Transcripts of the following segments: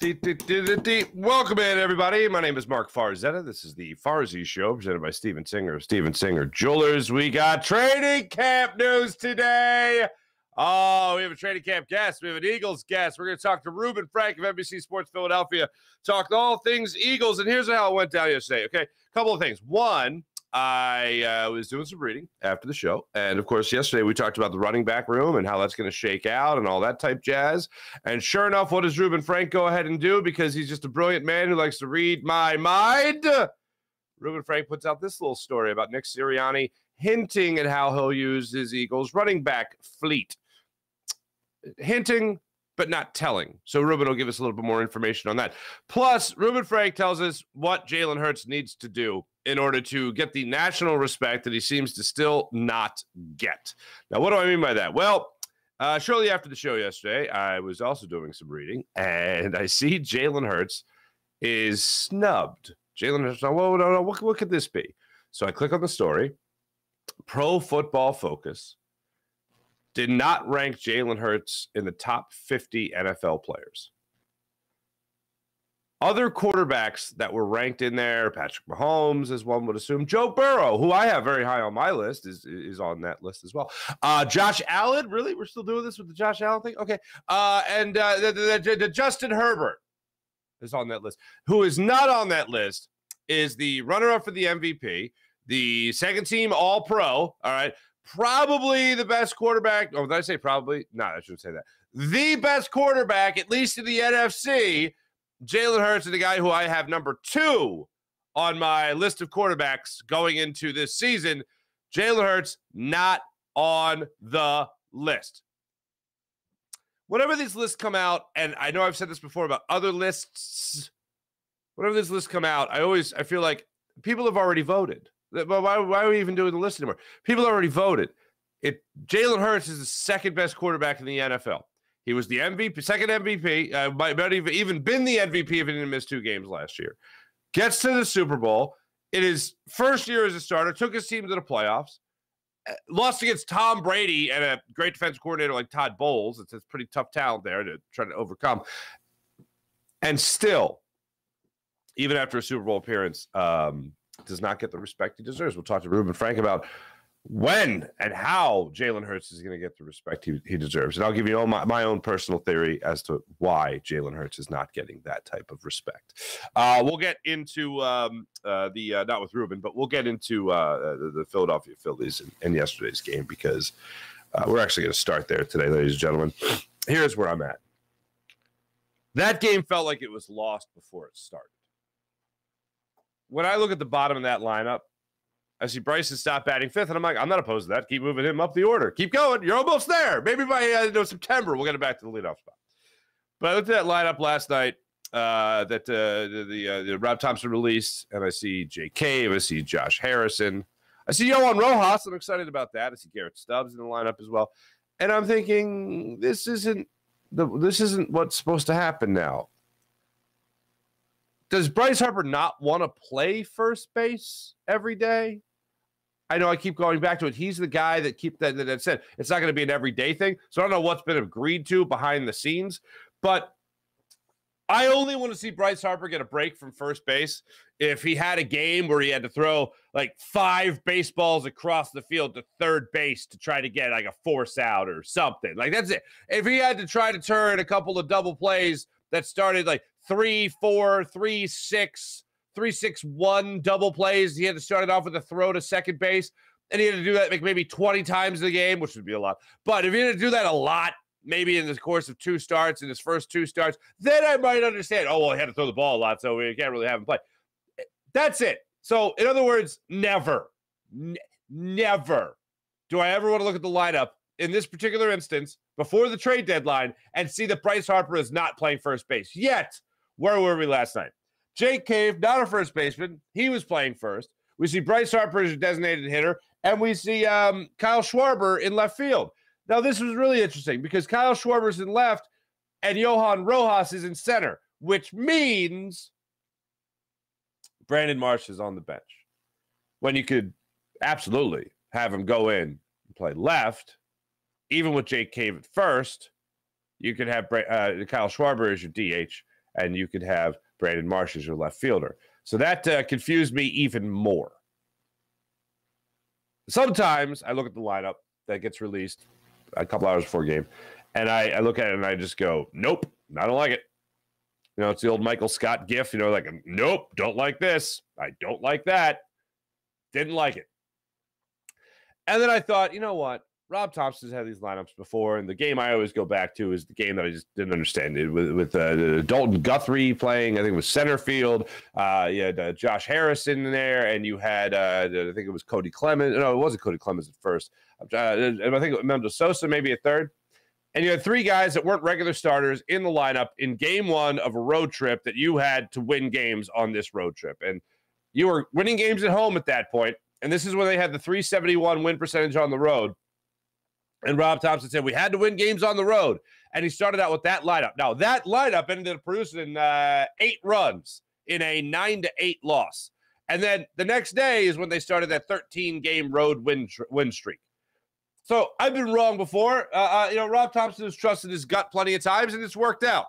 Welcome in, everybody. My name is Mark Farzetta. This is the Farzy Show, presented by Steven Singer Jewelers. We got training camp news today. Oh, we have a training camp guest. We have an Eagles guest. We're going to talk to Reuben Frank of NBC Sports Philadelphia, talk all things Eagles, and here's how it went down yesterday, okay? A couple of things. One, I was doing some reading after the show, and of course, yesterday we talked about the running back room and how that's going to shake out and all that type jazz. And sure enough, what does Reuben Frank go ahead and do? Because he's just a brilliant man who likes to read my mind. Reuben Frank puts out this little story about Nick Sirianni hinting at how he'll use his Eagles running back fleet. Hinting, but not telling. So Reuben will give us a little bit more information on that. Plus, Reuben Frank tells us what Jalen Hurts needs to do in order to get the national respect that he seems to still not get. Now, what do I mean by that? Well, shortly after the show yesterday, I was also doing some reading, and I see Jalen Hurts is snubbed. Jalen Hurts, whoa, no, what could this be? So I click on the story. Pro Football Focus did not rank Jalen Hurts in the top 50 NFL players. Other quarterbacks that were ranked in there, Patrick Mahomes, as one would assume, Joe Burrow, who I have very high on my list, is on that list as well. Josh Allen, really? We're still doing this with the Josh Allen thing? Okay. And the Justin Herbert is on that list. Who is not on that list is the runner-up for the MVP, the second-team All-Pro, all right, probably the best quarterback. Oh, did I say probably? No, I shouldn't say that. The best quarterback, at least in the NFC, Jalen Hurts is the guy who I have number 2 on my list of quarterbacks going into this season. Jalen Hurts not on the list. Whenever these lists come out, and I know I've said this before about other lists, whenever these lists come out, I feel like people have already voted. Why are we even doing the list anymore? People already voted. Jalen Hurts is the second best quarterback in the NFL. He was the MVP, second MVP. Might even been the MVP if he didn't miss 2 games last year. Gets to the Super Bowl. In his first year as a starter, took his team to the playoffs. Lost against Tom Brady and a great defensive coordinator like Todd Bowles. It's a pretty tough talent there to try to overcome. And still, even after a Super Bowl appearance, does not get the respect he deserves. We'll talk to Reuben Frank about when and how Jalen Hurts is going to get the respect he deserves. And I'll give you all my own personal theory as to why Jalen Hurts is not getting that type of respect. We'll get into not with Reuben, but we'll get into the Philadelphia Phillies in yesterday's game, because we're actually going to start there today, ladies and gentlemen. Here's where I'm at. That game felt like it was lost before it started. When I look at the bottom of that lineup, I see Bryson stop batting 5th, and I'm like, I'm not opposed to that. Keep moving him up the order. Keep going. You're almost there. Maybe by September, we'll get it back to the leadoff spot. But I looked at that lineup last night that the Rob Thompson released, and I see Jay Cave. I see Josh Harrison. I see Yohan Rojas. I'm excited about that. I see Garrett Stubbs in the lineup as well. And I'm thinking, this isn't what's supposed to happen now. Does Bryce Harper not want to play first base every day? I know I keep going back to it. He's the guy that that said it's not going to be an everyday thing. So I don't know what's been agreed to behind the scenes, but I only want to see Bryce Harper get a break from first base if he had a game where he had to throw like 5 baseballs across the field to third base to try to get like a force out or something. Like, that's it. If he had to try to turn a couple of double plays that started like 3-4, 3-6, 3-6-1 double plays. He had to start it off with a throw to second base, and he had to do that like maybe 20 times in the game, which would be a lot. But if he had to do that a lot, maybe in the course of 2 starts, in his first 2 starts, then I might understand. Oh, well, he had to throw the ball a lot, so we can't really have him play. That's it. So, in other words, never do I ever want to look at the lineup in this particular instance before the trade deadline and see that Bryce Harper is not playing first base. Yet, where were we last night? Jake Cave, not a first baseman. He was playing first. We see Bryce Harper as a designated hitter, and we see Kyle Schwarber in left field. Now, this was really interesting because Kyle Schwarber's in left and Yohan Rojas is in center, which means Brandon Marsh is on the bench. When you could absolutely have him go in and play left, even with Jake Cave at first, you could have Kyle Schwarber as your DH, and you could have Brandon Marsh as your left fielder. So that confused me even more. Sometimes I look at the lineup that gets released a couple hours before game, and I look at it and I just go, nope, I don't like it. You know, it's the old Michael Scott gif, you know, like, nope, don't like this. I don't like that. Didn't like it. And then I thought, you know what? Rob Thompson's had these lineups before, and the game I always go back to is the game that I just didn't understand. It with Dalton Guthrie playing, I think it was center field. You had Josh Harrison in there, and you had, I think it was Cody Clemens. No, it wasn't Cody Clemens at first. I think Mendo Sosa maybe at third. And you had three guys that weren't regular starters in the lineup in game one of a road trip that you had to win games on this road trip. And you were winning games at home at that point, and this is when they had the 371 win percentage on the road. And Rob Thompson said, we had to win games on the road. And he started out with that lineup. Now, that lineup ended up producing 8 runs in a 9-8 loss. And then the next day is when they started that 13-game road win streak. So I've been wrong before. Rob Thompson has trusted his gut plenty of times, and it's worked out.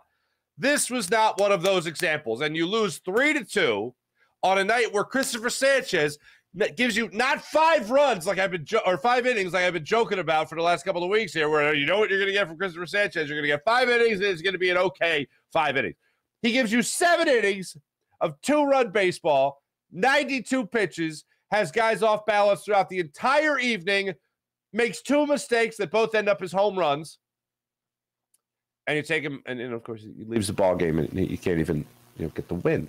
This was not one of those examples. And you lose 3-2 on a night where Christopher Sanchez gives you not 5 runs like I've been or 5 innings like I've been joking about for the last couple of weeks here, where you know what you're going to get from Christopher Sanchez. You're going to get 5 innings, and it's going to be an okay 5 innings. He gives you 7 innings of 2-run baseball, 92 pitches, has guys off balance throughout the entire evening, makes 2 mistakes that both end up as home runs, and you take him, and of course he leaves the ball game, and he can't even get the win.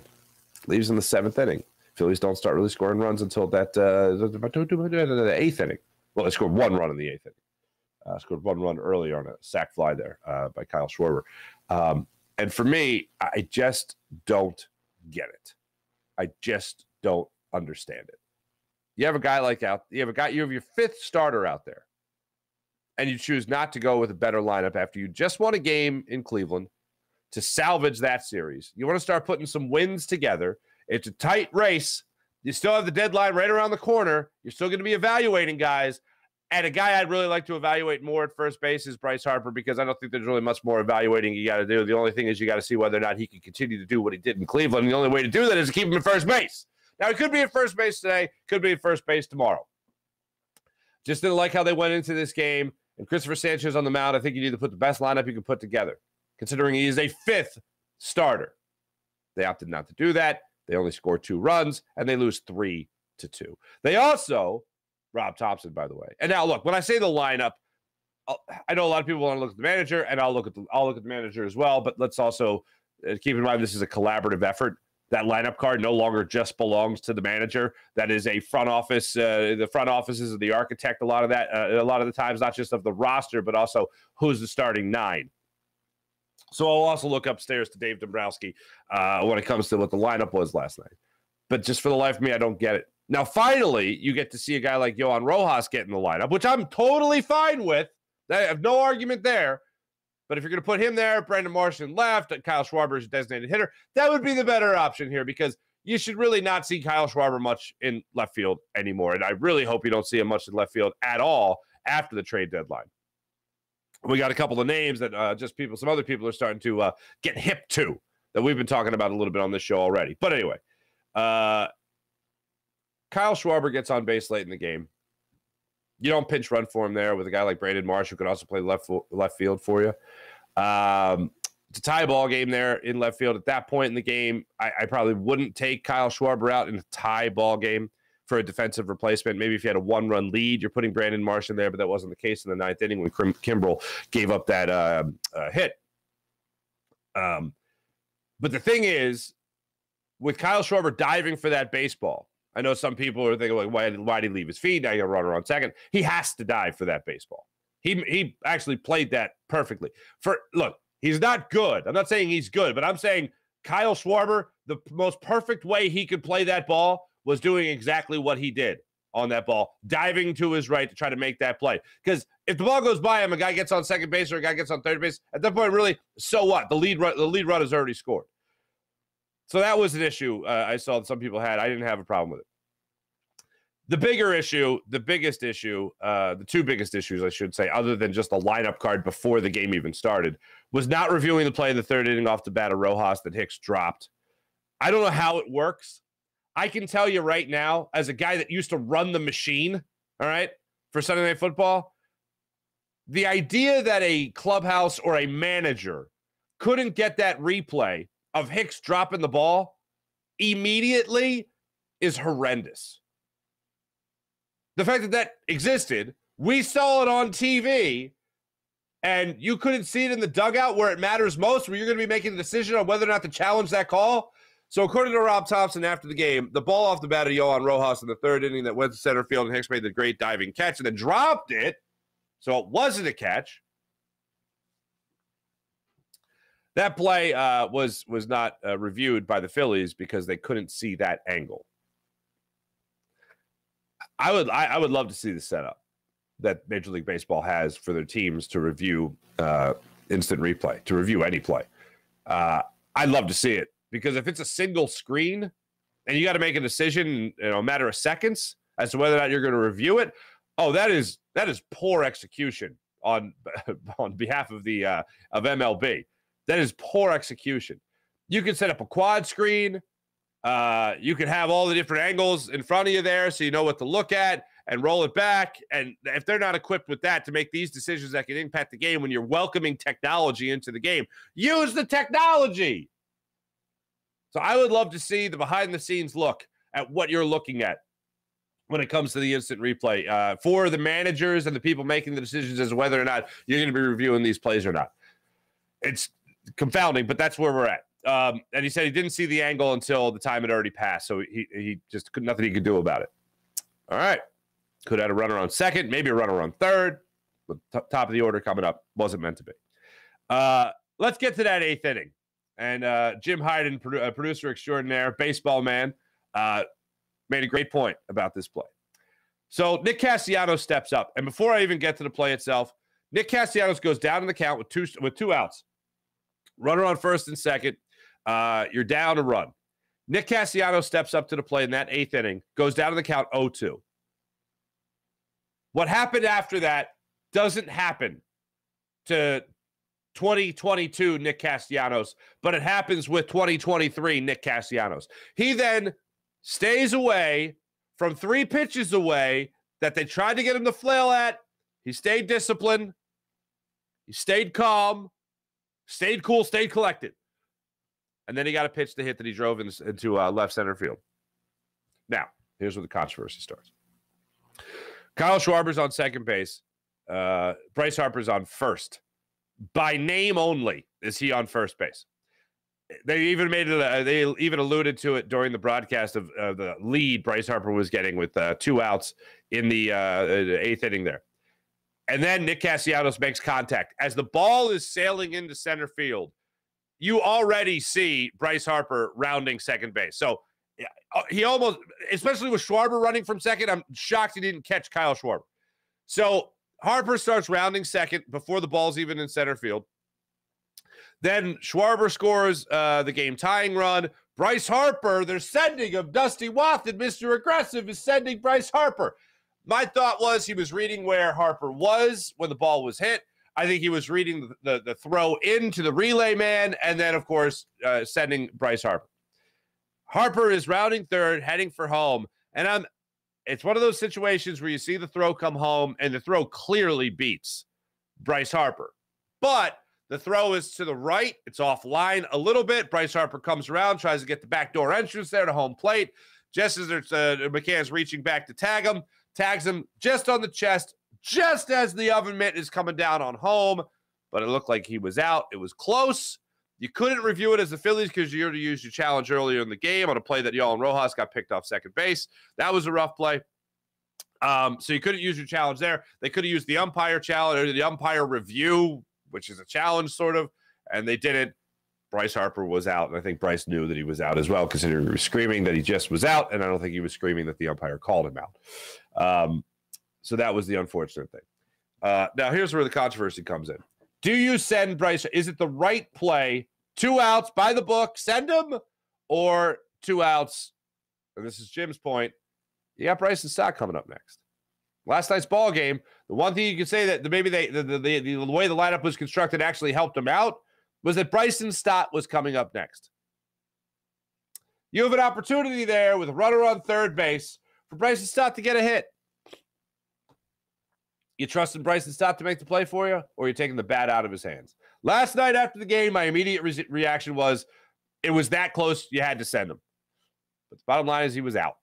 Leaves in the 7th inning. Phillies don't start really scoring runs until that the 8th inning. Well, they scored 1 run in the 8th inning. Scored 1 run earlier on a sac fly there by Kyle Schwarber. And for me, I just don't get it. I just don't understand it. You have a guy you have your 5th starter out there, and you choose not to go with a better lineup after you just won a game in Cleveland to salvage that series. You want to start putting some wins together. It's a tight race. You still have the deadline right around the corner. You're still going to be evaluating guys. And a guy I'd really like to evaluate more at first base is Bryce Harper, because I don't think there's really much more evaluating you got to do. The only thing is you got to see whether or not he can continue to do what he did in Cleveland. And the only way to do that is to keep him at first base. Now, he could be at first base today, could be at first base tomorrow. Just didn't like how they went into this game. And Christopher Sanchez on the mound, I think you need to put the best lineup you can put together, considering he is a 5th starter. They opted not to do that. They only score 2 runs, and they lose 3-2. They also, Rob Thompson, by the way. And now, look, when I say the lineup, I know a lot of people want to look at the manager, and I'll look at the manager as well. But let's also keep in mind this is a collaborative effort. That lineup card no longer just belongs to the manager. That is a front office. The front offices of the architect. A lot of the times, not just of the roster, but also who's the starting 9. So I'll also look upstairs to Dave Dombrowski when it comes to what the lineup was last night. But just for the life of me, I don't get it. Now, finally, you get to see a guy like Yohan Rojas get in the lineup, which I'm totally fine with. I have no argument there. But if you're going to put him there, Brandon Marsh in left, Kyle Schwarber is a designated hitter, that would be the better option here, because you should really not see Kyle Schwarber much in left field anymore. And I really hope you don't see him much in left field at all after the trade deadline. We got a couple of names that some other people are starting to get hip to that we've been talking about a little bit on this show already. But anyway, Kyle Schwarber gets on base late in the game. You don't pinch run for him there with a guy like Brandon Marsh, who could also play left field for you. It's a tie ball game there in left field. At that point in the game, I probably wouldn't take Kyle Schwarber out in a tie ball game for a defensive replacement. Maybe if you had a 1-run lead, you're putting Brandon Marsh in there, but that wasn't the case in the 9th inning when Kimbrel gave up that hit. But the thing is, with Kyle Schwarber diving for that baseball, I know some people are thinking, like, why did he leave his feet? Now you got a runner on second. He has to dive for that baseball. He actually played that perfectly. Look, he's not good. I'm not saying he's good, but I'm saying Kyle Schwarber, the most perfect way he could play that ball was doing exactly what he did on that ball, diving to his right to try to make that play. Because if the ball goes by him, a guy gets on second base or a guy gets on third base, at that point, really, so what? The lead run has already scored. So that was an issue I saw that some people had. I didn't have a problem with it. The biggest issue, the two biggest issues, I should say, other than just a lineup card before the game even started, was not reviewing the play in the third inning off the bat of Rojas that Hicks dropped. I don't know how it works. I can tell you right now, as a guy that used to run the machine, all right, for Sunday Night Football, the idea that a clubhouse or a manager couldn't get that replay of Hicks dropping the ball immediately is horrendous. The fact that that existed, we saw it on TV, and you couldn't see it in the dugout where it matters most, where you're going to be making a decision on whether or not to challenge that call. So according to Rob Thompson after the game, the ball off the bat of Yohan Rojas in the third inning that went to center field, and Hicks made the great diving catch and then dropped it, so it wasn't a catch. That play was not reviewed by the Phillies because they couldn't see that angle. I would love to see the setup that Major League Baseball has for their teams to review instant replay, to review any play. I'd love to see it, because if it's a single screen and you got to make a decision in a matter of seconds as to whether or not you're going to review it, that is poor execution on behalf of the of MLB. That is poor execution. You can set up a quad screen. You can have all the different angles in front of you there so you know what to look at and roll it back. And if they're not equipped with that to make these decisions that can impact the game when you're welcoming technology into the game, use the technology. So I would love to see the behind-the-scenes look at what you're looking at when it comes to the instant replay for the managers and the people making the decisions as to whether or not you're going to be reviewing these plays or not. It's confounding, but that's where we're at. And he said he didn't see the angle until the time had already passed, so he just nothing he could do about it. All right. Could have had a runner on second, maybe a runner on third, but top of the order coming up. Wasn't meant to be. Let's get to that eighth inning. And Jim Hyden, producer extraordinaire, baseball man, made a great point about this play. So Nick Castellanos steps up. And before I even get to the play itself, Nick Castellanos goes down in the count with two outs. Runner on first and second. You're down a run. Nick Castellanos steps up to the plate in that eighth inning, goes down to the count 0-2. What happened after that doesn't happen to 2022 Nick Castellanos, but it happens with 2023 Nick Castellanos. He then stays away from 3 pitches away that they tried to get him to flail at. He stayed disciplined. He stayed calm, stayed cool, stayed collected. And then he got a pitch to hit that he drove into left center field. Now, here's where the controversy starts. Kyle Schwarber's on second base. Bryce Harper's on first. By name only is he on first base. They even made it. They even alluded to it during the broadcast of the lead Bryce Harper was getting with 2 outs in the eighth inning there. And then Nick Castellanos makes contact. As the ball is sailing into center field, you already see Bryce Harper rounding second base. So he almost, especially with Schwarber running from second, I'm shocked he didn't catch Kyle Schwarber. So Harper starts rounding second before the ball's even in center field. Then Schwarber scores the game-tying run. Bryce Harper, they're sending him. Dusty Wathan, Mr. Aggressive, is sending Bryce Harper. My thought was he was reading where Harper was when the ball was hit. I think he was reading the throw into the relay man, and then, of course, sending Bryce Harper. Harper is rounding third, heading for home, and it's one of those situations where you see the throw come home, and the throw clearly beats Bryce Harper. But the throw is to the right. It's offline a little bit. Bryce Harper comes around, tries to get the backdoor entrance there to home plate. Just as McCann's reaching back to tag him, tags him just on the chest, just as the oven mitt is coming down on home. But it looked like he was out. It was close. You couldn't review it as the Phillies because you already used your challenge earlier in the game on a play that Yohan Rojas got picked off second base. That was a rough play. So you couldn't use your challenge there. They could have used the umpire challenge or the umpire review, which is a challenge sort of, and they didn't. Bryce Harper was out, and I think Bryce knew that he was out as well, considering he was screaming that he just was out, and I don't think he was screaming that the umpire called him out. So that was the unfortunate thing. Now, here's where the controversy comes in. Do you send Bryce? Is it the right play? 2 outs, by the book, send him, or 2 outs, and this is Jim's point, You got Bryson Stott coming up next. Last night's ball game, the one thing you could say that maybe the way the lineup was constructed actually helped them out was that Bryson Stott was coming up next. You have an opportunity there with a runner on third base for Bryson Stott to get a hit. You trusting Bryson Stott to make the play for you, or you're taking the bat out of his hands? Last night after the game, my immediate reaction was it was that close, you had to send him. But the bottom line is he was out.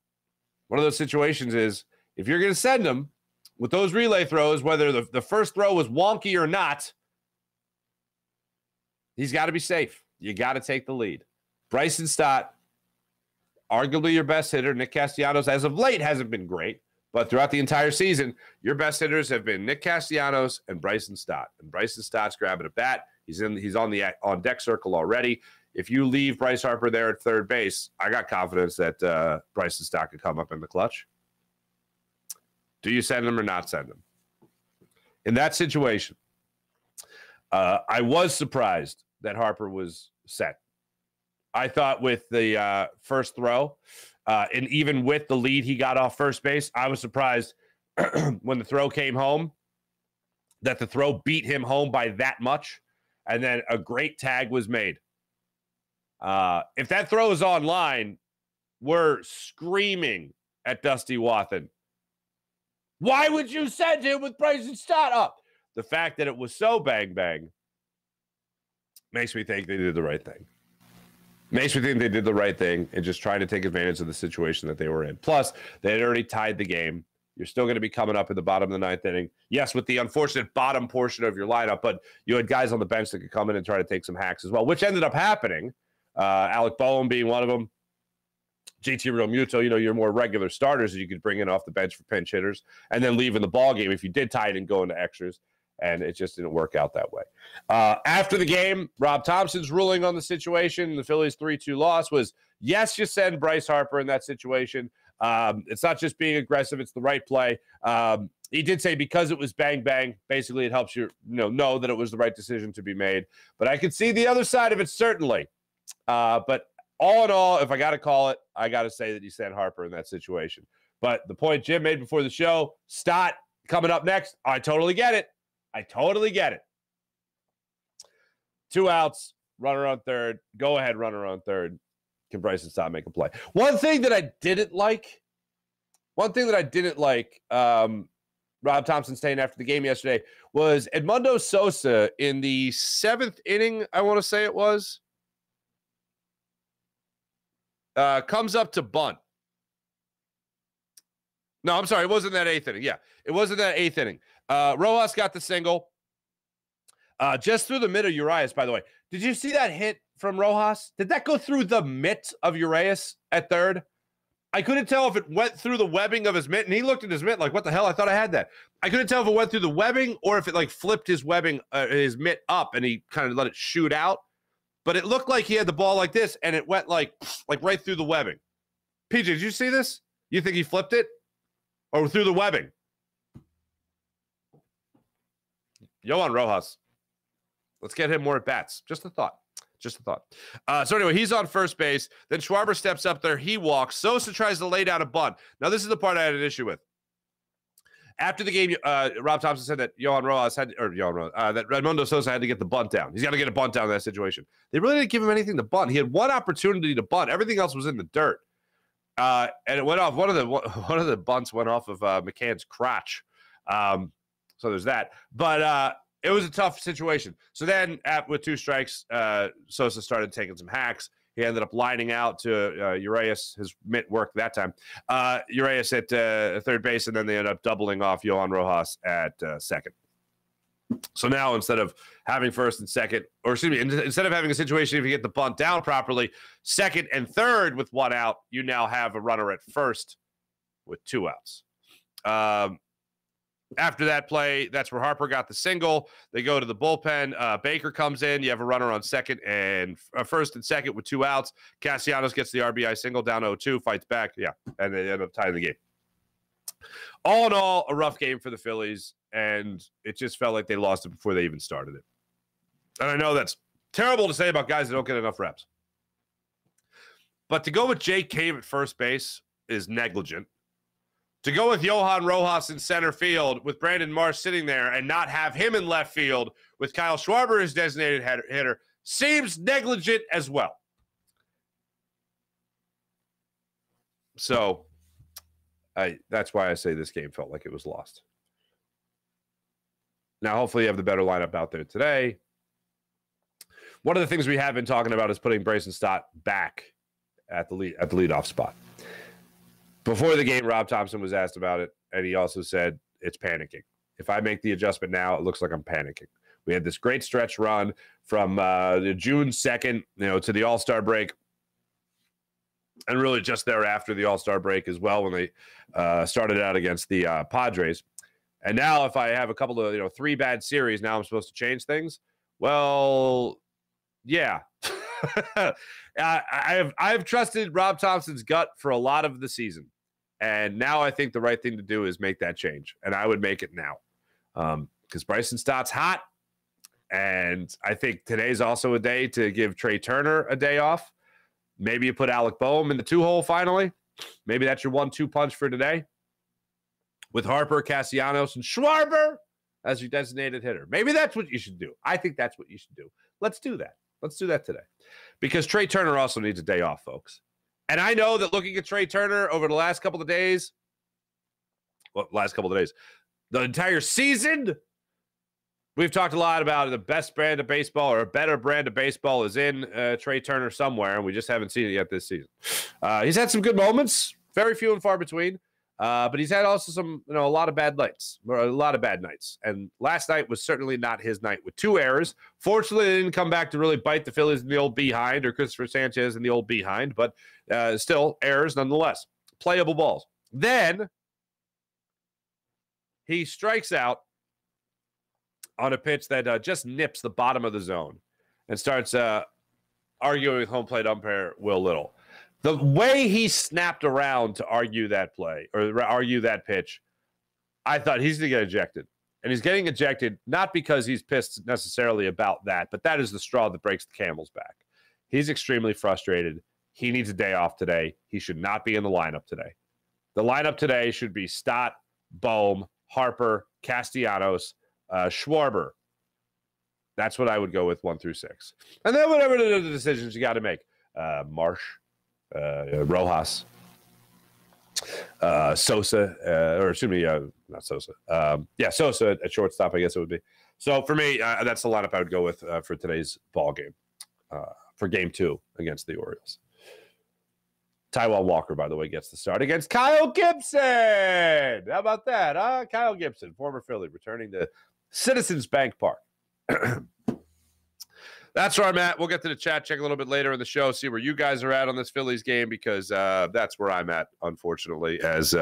One of those situations is if you're going to send him with those relay throws, whether the first throw was wonky or not, he's got to be safe. You got to take the lead. Bryson Stott, arguably your best hitter. Nick Castellanos, as of late, hasn't been great. But throughout the entire season, your best hitters have been Nick Castellanos and Bryson Stott. And Bryson Stott's grabbing a bat. He's on the on-deck circle already. If you leave Bryce Harper there at third base, I got confidence that Bryson Stott could come up in the clutch. Do you send him or not send him? In that situation, I was surprised that Harper was set. I thought with the first throw, and even with the lead he got off first base, I was surprised when the throw came home that the throw beat him home by that much, and then a great tag was made. If that throw is online, we're screaming at Dusty Wathan. Why would you send him with Bryson Stott up? The fact that it was so bang-bang makes me think they did the right thing. Makes me think they did the right thing and just trying to take advantage of the situation that they were in. Plus, they had already tied the game. You're still going to be coming up in the bottom of the ninth inning. Yes, with the unfortunate bottom portion of your lineup, but you had guys on the bench that could come in and try to take some hacks as well, which ended up happening. Alec Boehm being one of them. JT Realmuto, your more regular starters that you could bring in off the bench for pinch hitters and then leave in the ball game if you did tie it and go into extras. And it just didn't work out that way. After the game, Rob Thompson's ruling on the situation, the Phillies 3-2 loss was, yes, you send Bryce Harper in that situation. It's not just being aggressive. It's the right play. He did say because it was bang-bang, basically it helps you know that it was the right decision to be made. But I could see the other side of it, certainly. But all in all, if I got to call it, I got to say that you sent Harper in that situation. But the point Jim made before the show, Stott coming up next, I totally get it. I totally get it. 2 outs, runner on third. Go ahead, runner on third. Can Bryson Stott make a play? One thing that I didn't like, Rob Thompson saying after the game yesterday, was Edmundo Sosa in the 7th inning, I want to say it was, comes up to bunt. No, I'm sorry. It wasn't that 8th inning. Yeah, it wasn't that 8th inning. Rojas got the single just through the mid of Urias, by the way. Did you see that hit from Rojas? Did that go through the mitt of Urias at third? I couldn't tell if it went through the webbing of his mitt, and he looked at his mitt like, what the hell? I thought I had that. I couldn't tell if it went through the webbing or if it flipped his webbing, his mitt up, and he kind of let it shoot out. But it looked like he had the ball like this, and it went like right through the webbing. PJ, did you see this? You think he flipped it? Or through the webbing? Yohan Rojas. Let's get him more at bats. Just a thought. So anyway, he's on first base. Then Schwarber steps up there. He walks. Sosa tries to lay down a bunt. Now, this is the part I had an issue with. After the game, Rob Thompson said that that Edmundo Sosa had to get the bunt down. He's got to get a bunt down in that situation. They really didn't give him anything to bunt. He had one opportunity to bunt. Everything else was in the dirt. And it went off. One of the bunts went off of McCann's crotch. So there's that. But it was a tough situation. So then with 2 strikes, Sosa started taking some hacks. He ended up lining out to Urias. His mitt worked that time. Urias at third base, and then they ended up doubling off Yohan Rojas at second. So now instead of having first and second, or excuse me, instead of having a situation if you get the bunt down properly, second and third with 1 out, you now have a runner at first with 2 outs. After that play, that's where Harper got the single. They go to the bullpen. Baker comes in. You have a runner on second and first and second with 2 outs. Castellanos gets the RBI single down 0-2, fights back. Yeah, and they end up tying the game. All in all, a rough game for the Phillies, and it just felt like they lost it before they even started it. And I know that's terrible to say about guys that don't get enough reps. But to go with Jake Cave at first base is negligent. To go with Johan Rojas in center field with Brandon Marsh sitting there and not have him in left field with Kyle Schwarber as designated hitter seems negligent as well. So that's why I say this game felt like it was lost. Now, hopefully you have the better lineup out there today. One of the things we have been talking about is putting Bryson Stott back at the leadoff spot. Before the game, Rob Thompson was asked about it, and he also said, it's panicking. If I make the adjustment now, it looks like I'm panicking. We had this great stretch run from the June 2nd, to the All-Star break, and really just thereafter the All-Star break as well when they started out against the Padres. And now if I have a couple of, 3 bad series, now I'm supposed to change things? Well, yeah. I've trusted Rob Thompson's gut for a lot of the season. And now I think the right thing to do is make that change. And I would make it now. Because Bryson Stott's hot. And I think today's also a day to give Trey Turner a day off. Maybe you put Alec Boehm in the 2-hole finally. Maybe that's your 1-2 punch for today. With Harper, Castellanos, and Schwarber as your designated hitter. Maybe that's what you should do. I think that's what you should do. Let's do that. Let's do that today. Because Trey Turner also needs a day off, folks. And I know that looking at Trey Turner over the last couple of days, the entire season, we've talked a lot about the best brand of baseball or a better brand of baseball is in Trey Turner somewhere, and we just haven't seen it yet this season. He's had some good moments, very few and far between, but he's had also some, a lot of bad nights, And last night was certainly not his night with 2 errors. Fortunately, they didn't come back to really bite the Phillies in the old behind or Christopher Sanchez in the old behind, but still errors nonetheless. Playable balls. Then he strikes out on a pitch that just nips the bottom of the zone and starts arguing with home plate umpire Will Little. The way he snapped around to argue that play or argue that pitch, I thought he's going to get ejected. And he's getting ejected not because he's pissed necessarily about that, but that is the straw that breaks the camel's back. He's extremely frustrated. He needs a day off today. He should not be in the lineup today. The lineup today should be Stott, Boehm, Harper, Castellanos, Schwarber. That's what I would go with 1 through 6. And then whatever the decisions you got to make. Marsh, Rojas, Sosa, or excuse me, not Sosa. Sosa at shortstop, I guess it would be. So for me, that's the lineup I would go with for today's ball game, for game 2 against the Orioles. Taijuan Walker, by the way, gets the start against Kyle Gibson. How about that, huh? Kyle Gibson, former Philly, returning to Citizens Bank Park. That's where I'm at. We'll get to the chat check a little bit later in the show, see where you guys are at on this Phillies game, because that's where I'm at, unfortunately, as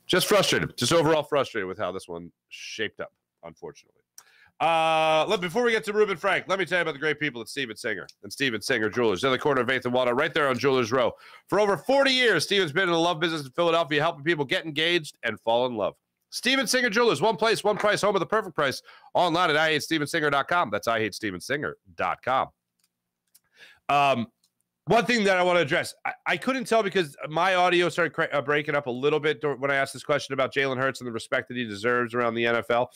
just frustrated, just overall frustrated with how this one shaped up, unfortunately. Before we get to Reuben Frank, let me tell you about the great people at Steven Singer and Steven Singer Jewelers. They're the corner of 8th and Walnut, right there on Jewelers Row. For over 40 years, Steven's been in the love business in Philadelphia, helping people get engaged and fall in love. Steven Singer Jewelers, one place, one price, home of the perfect price. Online at IHateStevenSinger.com. That's IHateStevenSinger.com. One thing that I want to address, I couldn't tell because my audio started breaking up a little bit when I asked this question about Jalen Hurts and the respect that he deserves around the NFL.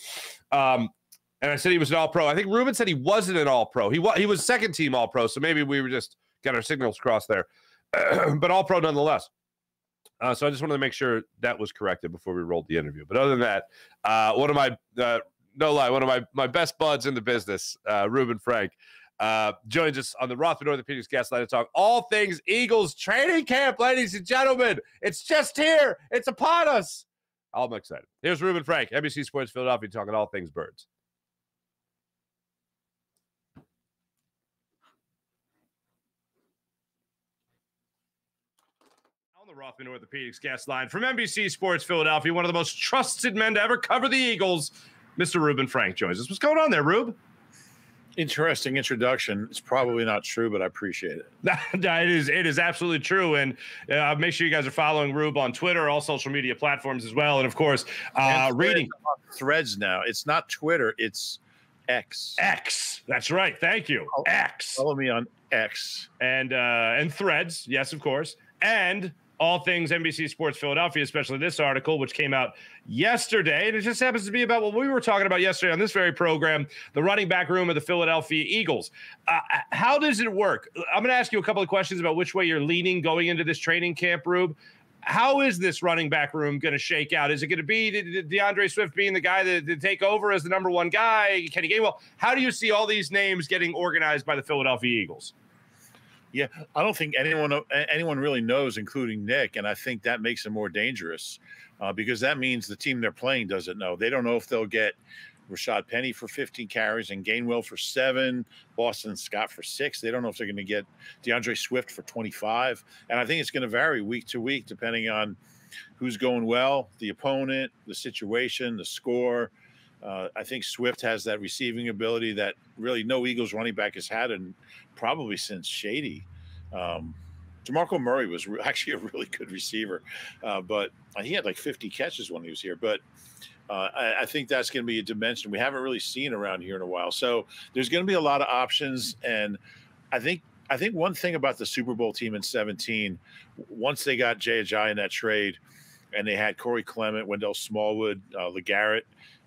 And I said he was an All-Pro. I think Reuben said he wasn't an All-Pro. He was second-team All-Pro, so maybe we were just got our signals crossed there. But All-Pro nonetheless. So I just wanted to make sure that was corrected before we rolled the interview. But other than that, one of my my best buds in the business, Reuben Frank, joins us on the Rothman Orthopedics Guest Line to talk all things Eagles training camp, ladies and gentlemen. It's just here. It's upon us. I'm excited. Here's Reuben Frank, NBC Sports Philadelphia, talking all things birds. The Rothman Orthopedics Guest Line from NBC Sports Philadelphia, one of the most trusted men to ever cover the Eagles, Mr. Reuben Frank joins us. What's going on there, Rube? Interesting introduction. It's probably not true, but I appreciate it. It is absolutely true. And make sure you guys are following Rube on Twitter, all social media platforms as well. And of course, reading Threads now. It's not Twitter, it's X. X. That's right. Thank you. X. Follow me on X. And Threads. Yes, of course. And all things NBC Sports Philadelphia, especially this article, which came out yesterday. And it just happens to be about what we were talking about yesterday on this very program, the running back room of the Philadelphia Eagles. How does it work? I'm going to ask you a couple of questions about which way you're leaning going into this training camp, Rube. How is this running back room going to shake out? Is it going to be DeAndre Swift being the guy to take over as the number one guy, Kenny Gainwell? How do you see all these names getting organized by the Philadelphia Eagles? Yeah, I don't think anyone really knows, including Nick, and I think that makes it more dangerous because that means the team they're playing doesn't know. They don't know if they'll get Rashad Penny for 15 carries and Gainwell for 7, Boston Scott for 6. They don't know if they're going to get DeAndre Swift for 25. And I think it's going to vary week to week depending on who's going well, the opponent, the situation, the score. I think Swift has that receiving ability that really no Eagles running back has had and probably since Shady. DeMarco Murray was actually a really good receiver, but he had like 50 catches when he was here. But I think that's going to be a dimension we haven't really seen around here in a while. So there's going to be a lot of options. And I think one thing about the Super Bowl team in 2017, once they got Jay Ajayi in that trade and they had Corey Clement, Wendell Smallwood, LeGarrette,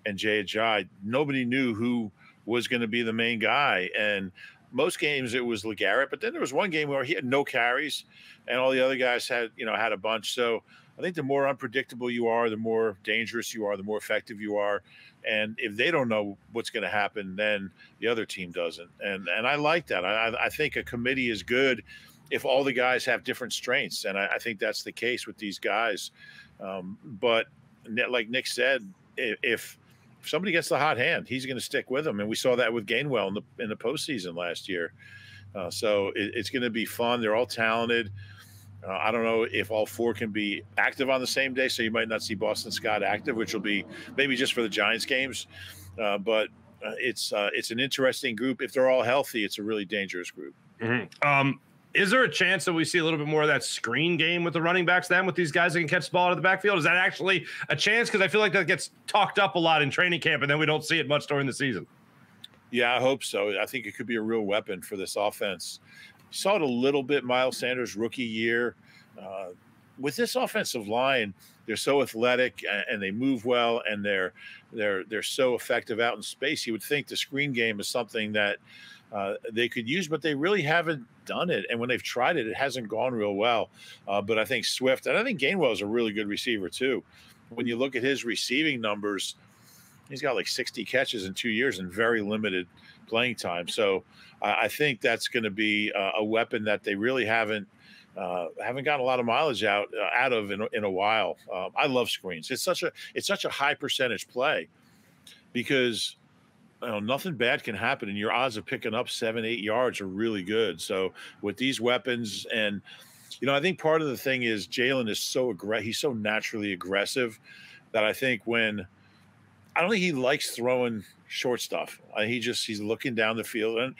and Jay Ajayi, nobody knew who was going to be the main guy. And most games it was LeGarrette, but then there was one game where he had no carries and all the other guys had a bunch. So I think the more unpredictable you are, the more dangerous you are, the more effective you are. And if they don't know what's going to happen, then the other team doesn't. And I like that. I think a committee is good if all the guys have different strengths. And I think that's the case with these guys. But like Nick said, if somebody gets the hot hand, he's going to stick with them. And we saw that with Gainwell in the postseason last year. So it's going to be fun. They're all talented. I don't know if all 4 can be active on the same day, so you might not see Boston Scott active, which will be maybe just for the Giants games. But it's an interesting group. If they're all healthy, it's a really dangerous group. Mm-hmm. Is there a chance that we see a little bit more of that screen game with the running backs then with these guys that can catch the ball out of the backfield? Is that actually a chance? Because I feel like that gets talked up a lot in training camp, and then we don't see it much during the season. Yeah, I hope so. I think it could be a real weapon for this offense. Saw it a little bit Miles Sanders' rookie year. With this offensive line, they're so athletic and they move well and they're so effective out in space. You would think the screen game is something that they could use, but they really haven't done it. And when they've tried it, it hasn't gone real well. But I think Swift, and I think Gainwell is a really good receiver too. When you look at his receiving numbers, he's got like 60 catches in 2 years and very limited playing time. So I think that's going to be a weapon that they really haven't gotten a lot of mileage out of in a while. I love screens. It's such a high percentage play because nothing bad can happen, and your odds of picking up 7-8 yards are really good. So with these weapons, and I think part of the thing is Jalen is he's so naturally aggressive that I think I don't think he likes throwing short stuff. He's looking down the field. And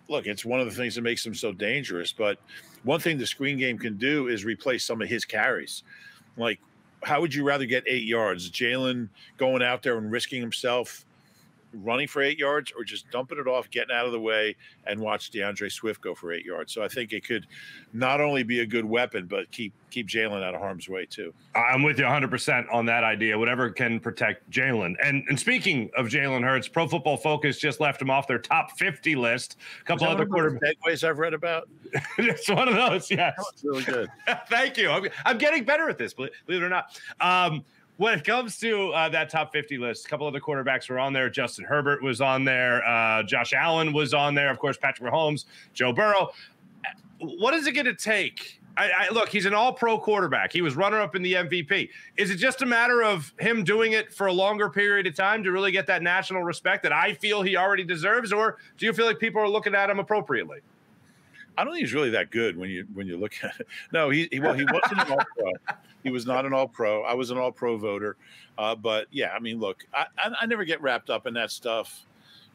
look, it's one of the things that makes him so dangerous. But one thing the screen game can do is replace some of his carries. Like, how would you rather get 8 yards? Jalen going out there and risking himself, running for 8 yards, or just dumping it off, getting out of the way, and watch DeAndre Swift go for 8 yards? So I think it could not only be a good weapon, but keep Jalen out of harm's way too. I'm with you 100% on that idea. Whatever can protect Jalen. And speaking of Jalen Hurts, Pro Football Focus just left him off their top 50 list. A couple other segues I've read about. It's one of those. Yes, that's really good. Thank you. I'm getting better at this, believe it or not. When it comes to that top 50 list, a couple other quarterbacks were on there. Justin Herbert was on there. Josh Allen was on there. Of course, Patrick Mahomes, Joe Burrow. What is it going to take? Look, he's an all-pro quarterback. He was runner-up in the MVP. Is it just a matter of him doing it for a longer period of time to really get that national respect that I feel he already deserves, or do you feel like people are looking at him appropriately? I don't think he's really that good when you look at it. No, he wasn't an all-pro. He was not an all-pro. I was an all-pro voter. But, yeah, I mean, look, I never get wrapped up in that stuff,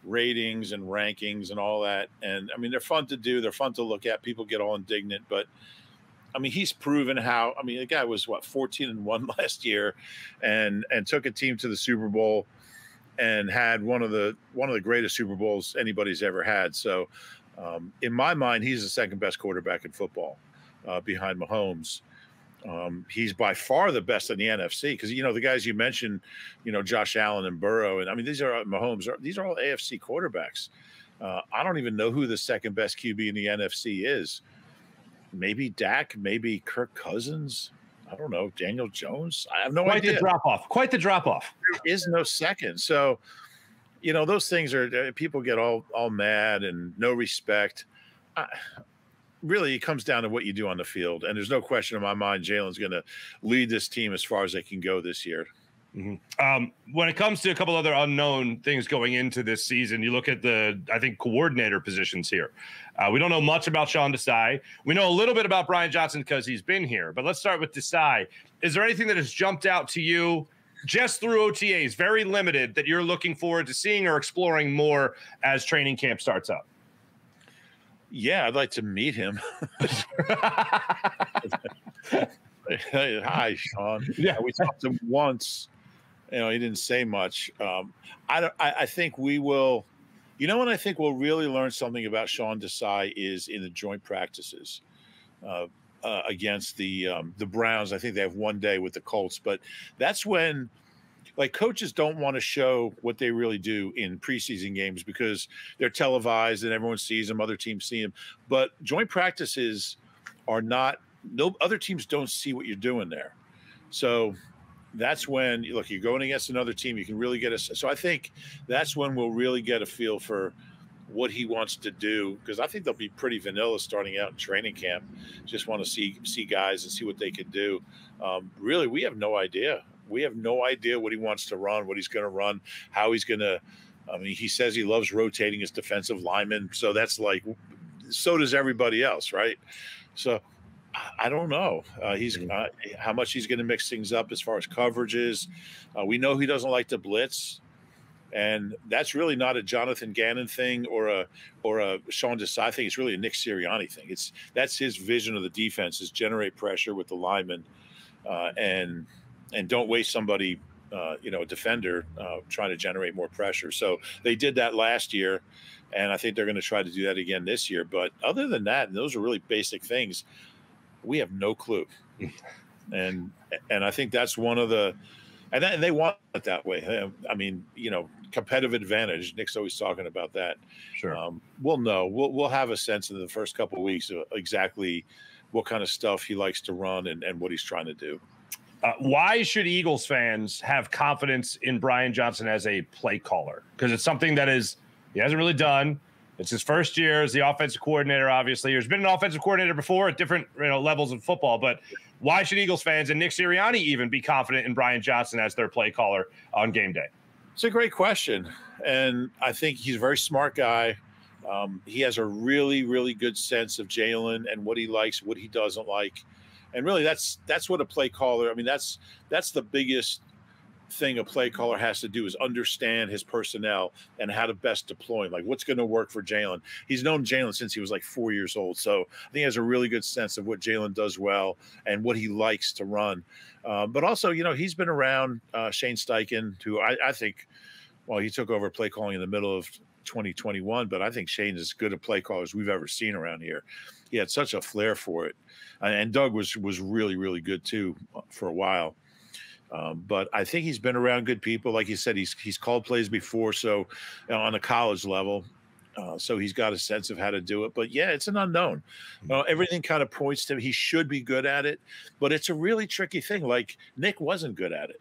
ratings and rankings and all that. And, I mean, they're fun to do. They're fun to look at. People get all indignant. But, I mean, he's proven how – I mean, the guy was, 14-1 last year and took a team to the Super Bowl and had one of the greatest Super Bowls anybody's ever had. So, in my mind, he's the second best quarterback in football behind Mahomes. He's by far the best in the NFC because, the guys you mentioned, Josh Allen and Burrow. And I mean, these are Mahomes. These are all AFC quarterbacks. I don't even know who the second best QB in the NFC is. Maybe Dak, maybe Kirk Cousins. I don't know. Daniel Jones. I have no idea. Quite the drop off. There is no second. So, those things are, people get all mad and no respect. Really, it comes down to what you do on the field. And there's no question in my mind, Jalen's going to lead this team as far as they can go this year. Mm-hmm. When it comes to a couple other unknown things going into this season, you look at I think, coordinator positions here. We don't know much about Sean Desai. We know a little bit about Brian Johnson because he's been here. But let's start with Desai. Is there anything that has jumped out to you just through OTAs, very limited, that you're looking forward to seeing or exploring more as training camp starts up? Yeah, I'd like to meet him. Hi, Sean. Yeah, we talked to him once. He didn't say much. I think we will. When I think we'll really learn something about Sean Desai is in the joint practices against the Browns. I think they have one day with the Colts, but that's when. Like, coaches don't want to show what they really do in preseason games because they're televised and everyone sees them, other teams see them. But joint practices are not – no other teams don't see what you're doing there. So that's when – look, you're going against another team. You can really get a – so I think that's when we'll really get a feel for what he wants to do because I think they'll be pretty vanilla starting out in training camp. Just want to see guys and see what they can do. Really, we have no idea. We have no idea what he wants to run, what he's going to run, how he's going to – I mean, he says he loves rotating his defensive linemen. So that's like – so does everybody else, right? So I don't know. How much he's going to mix things up as far as coverages. We know he doesn't like to blitz. And that's really not a Jonathan Gannon thing or a Sean Desai thing. It's really a Nick Sirianni thing. That's his vision of the defense is generate pressure with the linemen and don't waste somebody, a defender trying to generate more pressure. So they did that last year, and I think they're going to try to do that again this year. But other than that, and those are really basic things, we have no clue. And I think that's one of the – and they want it that way. I mean, competitive advantage. Nick's always talking about that. Sure. We'll know. We'll have a sense in the first couple of weeks of exactly what kind of stuff he likes to run and what he's trying to do. Why should Eagles fans have confidence in Brian Johnson as a play caller? Because it's something that he hasn't really done. It's his first year as the offensive coordinator, obviously. There's been an offensive coordinator before at different levels of football. But why should Eagles fans and Nick Sirianni even be confident in Brian Johnson as their play caller on game day? It's a great question. And I think he's a very smart guy. He has a really, really good sense of Jalen and what he likes, what he doesn't like. And really, that's what a play caller. I mean, that's the biggest thing a play caller has to do is understand his personnel and how to best deploy him. Like, what's going to work for Jalen? He's known Jalen since he was like 4 years old, so I think he has a really good sense of what Jalen does well and what he likes to run. But also, he's been around Shane Steichen, who I think, well, he took over play calling in the middle of 2021, but I think Shane is as good a play caller as we've ever seen around here. He had such a flair for it. And Doug was really, really good too for a while. But I think he's been around good people. Like you said, he's called plays before, so on a college level. So he's got a sense of how to do it. But, yeah, it's an unknown. Everything kind of points to he should be good at it. But it's a really tricky thing. Like, Nick wasn't good at it.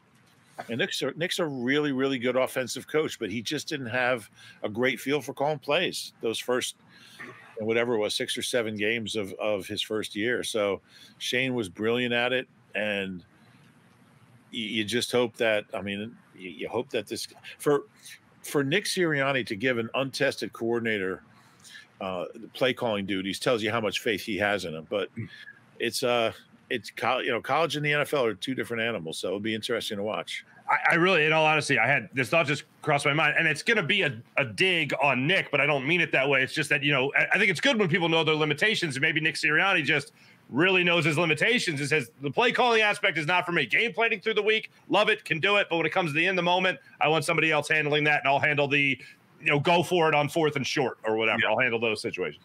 And Nick's a really, really good offensive coach, but he just didn't have a great feel for calling plays those first – whatever it was, 6 or 7 games of his first year. So Shane was brilliant at it. And you just hope that, you hope that this for Nick Sirianni to give an untested coordinator play calling duties tells you how much faith he has in him. But it's college and the NFL are two different animals. So it'll be interesting to watch. I really, in all honesty, I had this thought just cross my mind, and it's going to be a dig on Nick, but I don't mean it that way. It's just that, I think it's good when people know their limitations, and maybe Nick Sirianni just really knows his limitations and says the play calling aspect is not for me. Game planning through the week, love it, can do it, but when it comes to the end of the moment, I want somebody else handling that, and I'll handle the, go for it on 4th and short or whatever. Yeah. I'll handle those situations.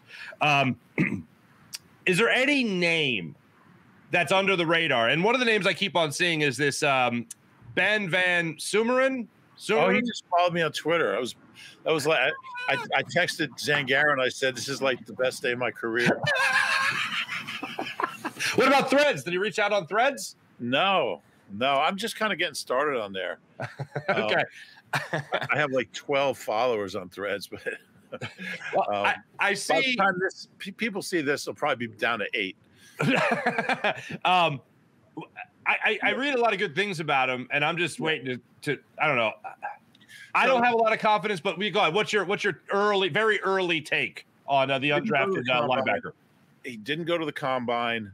Is there any name that's under the radar. And one of the names I keep on seeing is this Ben Van Sumeren. Oh, he just followed me on Twitter. I was like, I texted Zangaro and I said, this is like the best day of my career. What about Threads? Did he reach out on Threads? No. I'm just kind of getting started on there. Okay. I have like 12 followers on Threads, but well, I see. By the time people see this, they'll probably be down to 8. I read a lot of good things about him, and I'm just waiting to I don't know. I don't have a lot of confidence, but we go ahead. What's your very early take on the undrafted linebacker? He didn't go to the combine.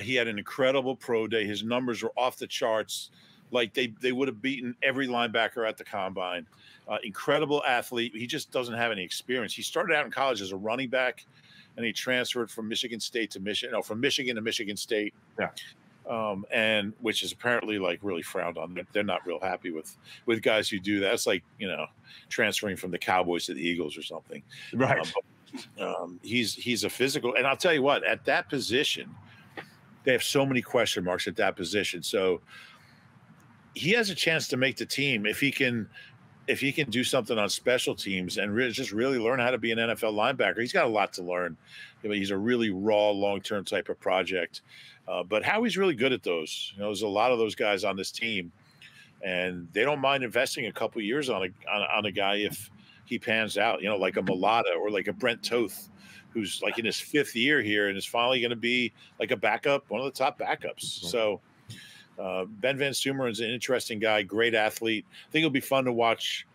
He had an incredible pro day. His numbers were off the charts. Like they would have beaten every linebacker at the combine. Incredible athlete. He just doesn't have any experience. He started out in college as a running back, and he transferred from Michigan State to Michigan. No, from Michigan to Michigan State. Yeah. And which is apparently like really frowned on. They're not real happy with guys who do that. It's like, transferring from the Cowboys to the Eagles or something. Right. He's a physical, and I'll tell you what, at that position, they have so many question marks at that position. So he has a chance to make the team if he can do something on special teams and just really learn how to be an NFL linebacker. He's got a lot to learn. He's a really raw, long-term type of project. But Howie's really good at those. There's a lot of those guys on this team, and they don't mind investing a couple of years on a guy if he pans out. Like a Mulata or like a Brent Toth, who's like in his 5th year here and is finally going to be like a backup, one of the top backups. So Ben Van Sumeren's an interesting guy, great athlete. I think it'll be fun to watch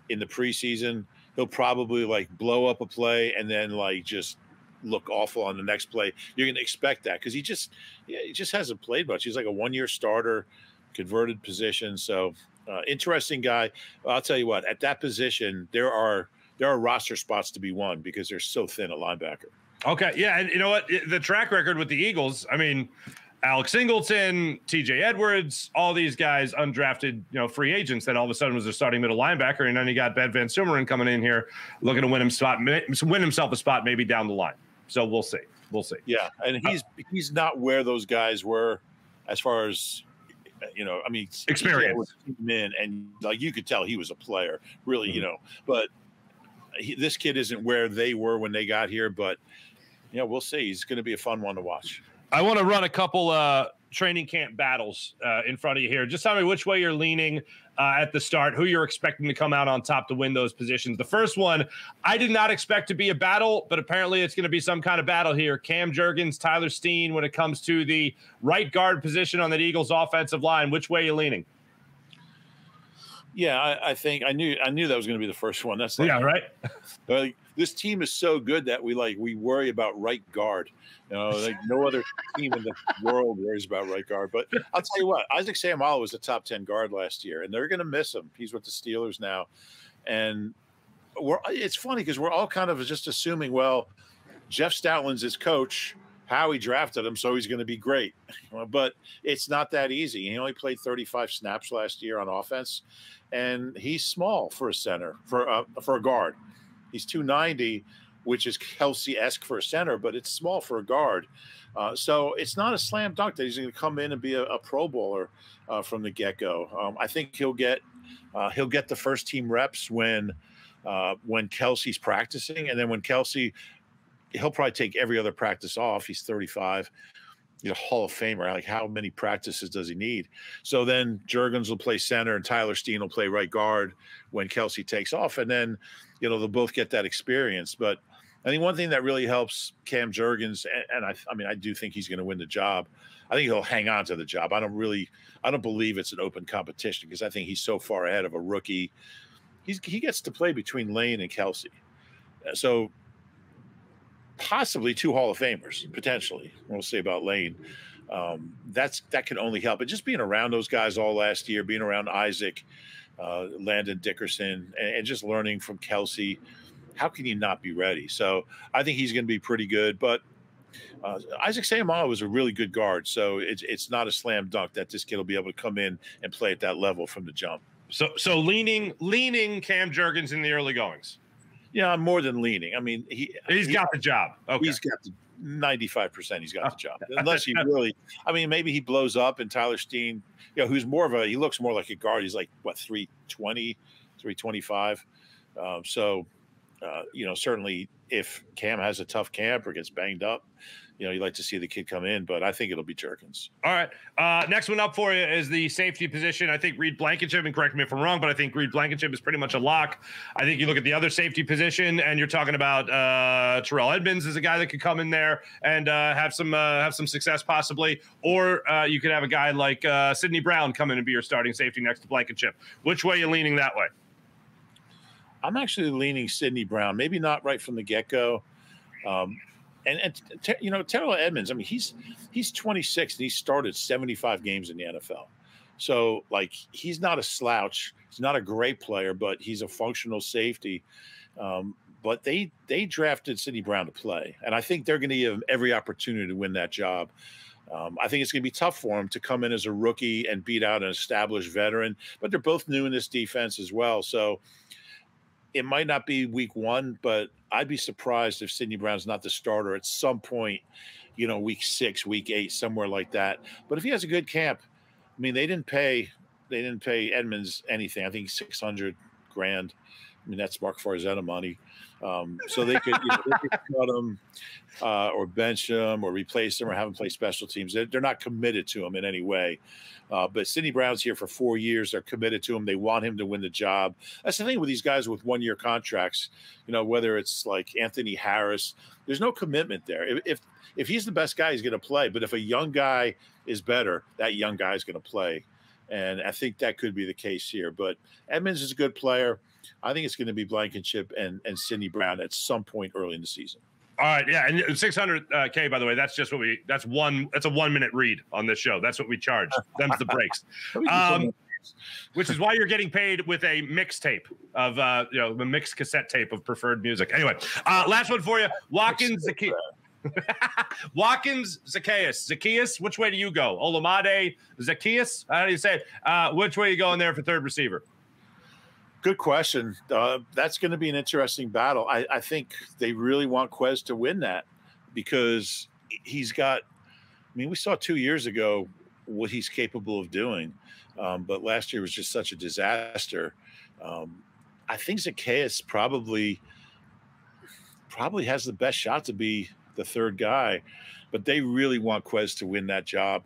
in the preseason. He'll probably like blow up a play and then like just look awful on the next play. You're going to expect that because he just hasn't played much. He's like a 1-year starter, converted position. So interesting guy. I'll tell you what, at that position, there are roster spots to be won because they're so thin at linebacker. Okay. Yeah. And you know what? The track record with the Eagles, I mean, Alex Singleton, TJ Edwards, all these guys undrafted, free agents that all of a sudden was their starting middle linebacker. And then you got Ben Van Sumeren coming in here looking to win himself a spot maybe down the line. So we'll see. Yeah. And he's not where those guys were as far as, experience. And like you could tell he was a player, really, but this kid isn't where they were when they got here. But, we'll see. He's going to be a fun one to watch. I want to run a couple training camp battles in front of you here. Just tell me which way you're leaning at the start, who you're expecting to come out on top to win those positions. The first one, I did not expect to be a battle, but apparently it's going to be some kind of battle here. Cam Jurgens, Tyler Steen, when it comes to the right guard position on the Eagles offensive line. Which way are you leaning? Yeah, I think I knew that was going to be the first one. That's yeah, right. This team is so good that we worry about right guard. Like no other team in the world worries about right guard. But I'll tell you what, Isaac Seumalo was a top 10 guard last year, and they're going to miss him. He's with the Steelers now, and it's funny because we're all kind of just assuming, well, Jeff Stoutland's his coach. Howie drafted him, so he's going to be great. But it's not that easy. He only played 35 snaps last year on offense, and he's small for a center, for a guard. He's 290, which is Kelsey-esque for a center, but it's small for a guard. So it's not a slam dunk that he's going to come in and be a Pro Bowler from the get-go. I think he'll get the first team reps when Kelsey's practicing, and then when Kelsey – he'll probably take every other practice off. He's 35, Hall of Famer. Like, how many practices does he need? So then Jurgens will play center and Tyler Steen will play right guard when Kelsey takes off. And then, they'll both get that experience. But I think one thing that really helps Cam Jurgens, and I do think he's going to win the job. I think he'll hang on to the job. I don't believe it's an open competition because I think he's so far ahead of a rookie. He gets to play between Lane and Kelsey. So, possibly 2 Hall of Famers, potentially. We'll see about Lane. That can only help. But just being around those guys all last year, being around Isaac, Landon Dickerson, and just learning from Kelsey, how can you not be ready? So I think he's going to be pretty good. But Isaac Seumalo was a really good guard, so it's not a slam dunk that this kid will be able to come in and play at that level from the jump. So leaning Cam Jurgens in the early goings. Yeah, more than leaning. I mean, he's got the job. Okay. 95% he's got the job. Unless he really, I mean, maybe he blows up and Tyler Steen, who's more of he looks more like a guard. He's like, what, 320, 325. Certainly if Cam has a tough camp or gets banged up, you'd like to see the kid come in, but I think it'll be Jerkins. All right. Next one up for you is the safety position. I think Reed Blankenship, and correct me if I'm wrong, but I think Reed Blankenship is pretty much a lock. I think you look at the other safety position and you're talking about Terrell Edmonds is a guy that could come in there and have some success possibly, or you could have a guy like Sidney Brown come in and be your starting safety next to Blankenship. Which way are you leaning that way? I'm actually leaning Sidney Brown, maybe not right from the get-go. Terrell Edmonds, I mean, he's 26 and he started 75 games in the NFL. So, he's not a slouch. He's not a great player, but he's a functional safety. But they drafted Sidney Brown to play, and I think they're going to give him every opportunity to win that job. I think it's going to be tough for him to come in as a rookie and beat out an established veteran, but they're both new in this defense as well. So it might not be week one, but I'd be surprised if Sidney Brown's not the starter at some point, week 6, week 8, somewhere like that. But if he has a good camp, I mean, they didn't pay Edmonds anything. I think $600,000. I mean, that's Mark Farzetta money. So they could, they could cut him or bench him or replace him or have him play special teams. They're not committed to him in any way. But Sidney Brown's here for 4 years. They're committed to him. They want him to win the job. That's the thing with these guys with one-year contracts, whether it's like Anthony Harris, there's no commitment there. If he's the best guy, he's going to play. But if a young guy is better, that young guy is going to play. And I think that could be the case here. But Edmonds is a good player. I think it's going to be Blankenship and Sidney Brown at some point early in the season. All right, yeah, and $600K, by the way, that's just that's a 1 minute read on this show. That's what we charge. Them's the breaks. Which is why you're getting paid with a mixtape of the mixed cassette tape of preferred music. Anyway, last one for you. Watkins Zacchaeus. Which way do you go? Olamide Zacchaeus? How do you say it? Which way are you going there for third receiver? Good question. That's going to be an interesting battle. I think they really want Quez to win that because he's got – we saw 2 years ago what he's capable of doing, but last year was just such a disaster. I think Zacchaeus probably has the best shot to be the third guy, but they really want Quez to win that job.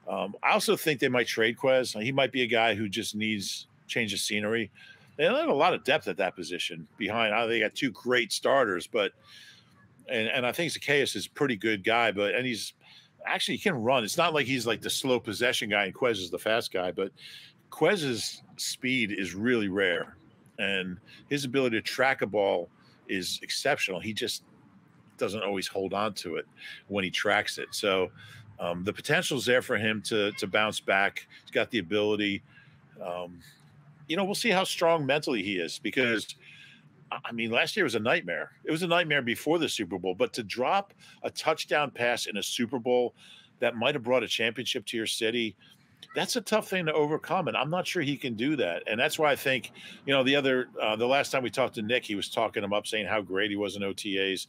I also think they might trade Quez. He might be a guy who just needs change of scenery. They have a lot of depth at that position behind. They got 2 great starters, but and I think Zacchaeus is a pretty good guy, and he's actually he can run. It's not like he's like the slow possession guy and Quez is the fast guy, but Quez's speed is really rare, and his ability to track a ball is exceptional. He just doesn't always hold on to it when he tracks it. So the potential is there for him to bounce back. He's got the ability. We'll see how strong mentally he is because, last year was a nightmare. It was a nightmare before the Super Bowl, but to drop a touchdown pass in a Super Bowl that might have brought a championship to your city, that's a tough thing to overcome, and I'm not sure he can do that. And that's why I think, the last time we talked to Nick, he was talking him up, saying how great he was in OTAs,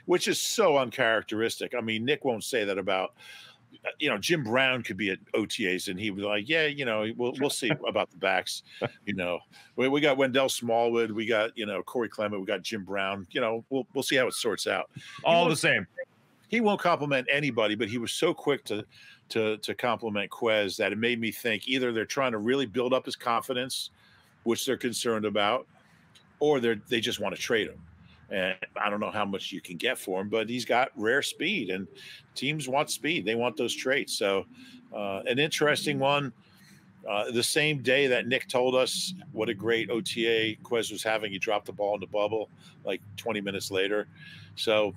which is so uncharacteristic. Nick won't say that about – Jim Brown could be at OTAs and he was like, yeah, we'll see about the backs. We got Wendell Smallwood, we got, Corey Clement, we got Jim Brown, we'll see how it sorts out. All the same. He won't compliment anybody, but he was so quick to compliment Quez that it made me think either they're trying to really build up his confidence, which they're concerned about, or they just want to trade him. And I don't know how much you can get for him, but he's got rare speed, and teams want speed. They want those traits. So an interesting one. The same day that Nick told us what a great OTA Quez was having, he dropped the ball in the bubble like 20 minutes later. So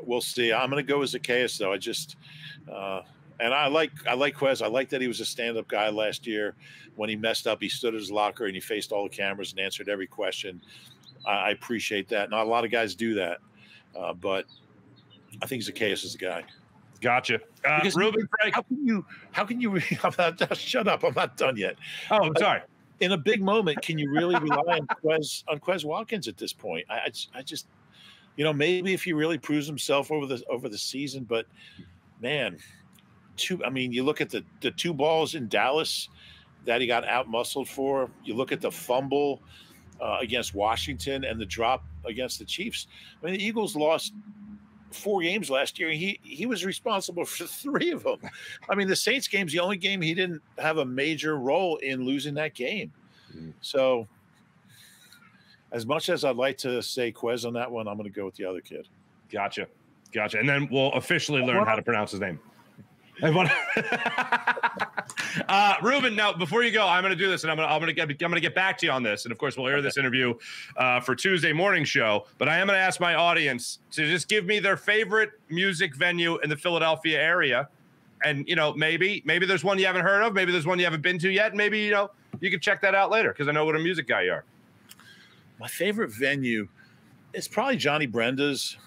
we'll see. I'm going to go with Zacchaeus, though. And I like Quez. I like that he was a stand-up guy last year. When he messed up, he stood at his locker and he faced all the cameras and answered every question. I appreciate that. Not a lot of guys do that, but I think Zacchaeus is the guy. Gotcha. Reuben Frank. How can you? Shut up! I'm not done yet. Oh, I'm sorry. In a big moment, can you really rely on Quez Watkins at this point? maybe if he really proves himself over the season, but man, you look at the 2 balls in Dallas that he got out-muscled for. You look at the fumble against Washington and the drop against the Chiefs. I mean, the Eagles lost 4 games last year. He was responsible for 3 of them. I mean, the Saints game's the only game he didn't have a major role in losing that game. So as much as I'd like to say Quez on that one, I'm going to go with the other kid. Gotcha. And then we'll officially learn how to pronounce his name. Reuben, now before you go, I'm going to do this, and I'm going to get back to you on this. And of course, we'll air this interview for Tuesday morning show. But I am going to ask my audience to just give me their favorite music venue in the Philadelphia area. And maybe there's one you haven't heard of, maybe there's one you haven't been to yet. Maybe you can check that out later because I know what a music guy you are. My favorite venue is probably Johnny Brenda's,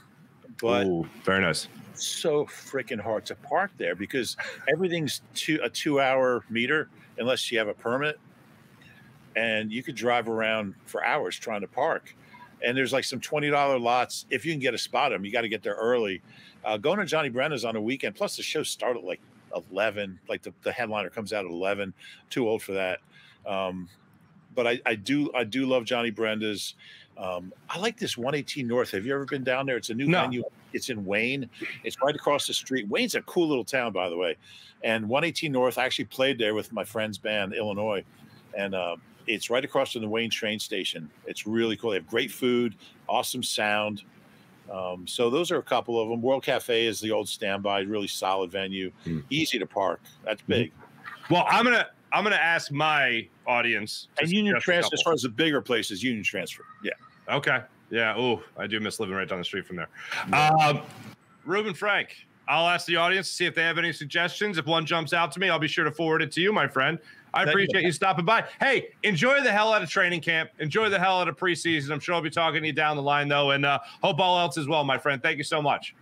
but very nice. So freaking hard to park there because everything's a 2-hour meter unless you have a permit, and you could drive around for hours trying to park. And there's like some $20 lots if you can get a spot. You got to get there early. Going to Johnny Brenda's on a weekend, plus the show started at like 11. Like the headliner comes out at 11. Too old for that. But I do love Johnny Brenda's. I like this 118 North. Have you ever been down there? It's a new venue. It's in Wayne. It's right across the street. Wayne's a cool little town, by the way. And 118 North, I actually played there with my friend's band, Illinois. And it's right across from the Wayne train station. It's really cool. They have great food, awesome sound. So those are a couple of them. World Cafe is the old standby, really solid venue. Easy to park. That's big. Well, I'm gonna ask my audience. And Union Transfer, as far as the bigger places, Union Transfer. Yeah. Okay. Yeah. Oh, I do miss living right down the street from there. Reuben Frank, I'll ask the audience to see if they have any suggestions. If one jumps out to me, I'll be sure to forward it to you, my friend. I appreciate you stopping by. Hey, enjoy the hell out of training camp. Enjoy the hell out of preseason. I'm sure I'll be talking to you down the line, though, and hope all else is well, my friend. Thank you so much.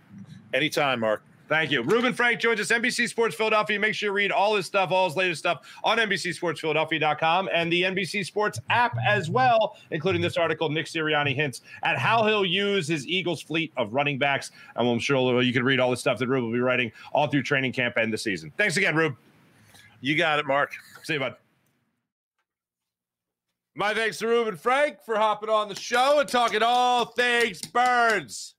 Anytime, Mark. Thank you. Reuben Frank joins us, NBC Sports Philadelphia. Make sure you read all his stuff, all his latest stuff on NBCSportsPhiladelphia.com and the NBC Sports app as well, including this article. Nick Sirianni hints at how he'll use his Eagles fleet of running backs. And I'm sure you can read all the stuff that Rube will be writing all through training camp and the season. Thanks again, Rube. You got it, Mark. See you, bud. My thanks to Reuben Frank for hopping on the show and talking all things Birds.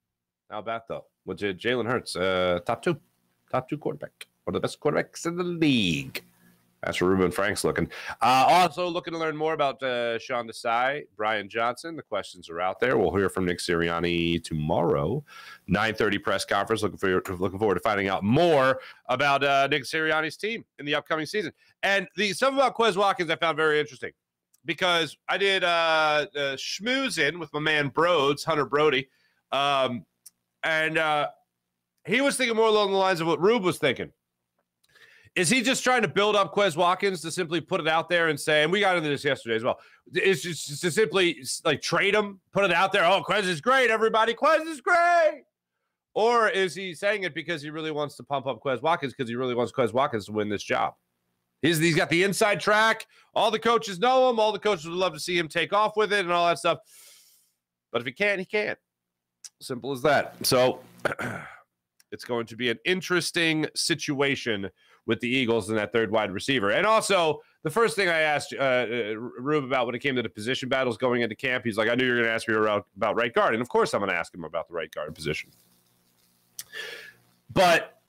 How about, though? With Jalen Hurts, top two quarterback, one of the best quarterbacks in the league. That's where Reuben Frank's looking. Also looking to learn more about Sean Desai, Brian Johnson. The questions are out there. We'll hear from Nick Sirianni tomorrow, 9:30 press conference. Looking forward to finding out more about Nick Sirianni's team in the upcoming season. And the stuff about Quez Watkins I found very interesting because I did schmoozing with my man Hunter Brody. And he was thinking more along the lines of what Rube was thinking. Is he just trying to build up Quez Watkins to simply put it out there and say, and we got into this yesterday as well, it's just to simply like trade him, put it out there, oh, Quez is great, everybody, Quez is great? Or is he saying it because he really wants to pump up Quez Watkins because he really wants Quez Watkins to win this job? He's got the inside track. All the coaches know him. All the coaches would love to see him take off with it and all that stuff. But if he can't, he can't. Simple as that. So it's going to be an interesting situation with the Eagles and that third wide receiver. And also, the first thing I asked Rube about when it came to the position battles going into camp, he's like, I knew you were going to ask me about right guard. And, of course, I'm going to ask him about the right guard position. But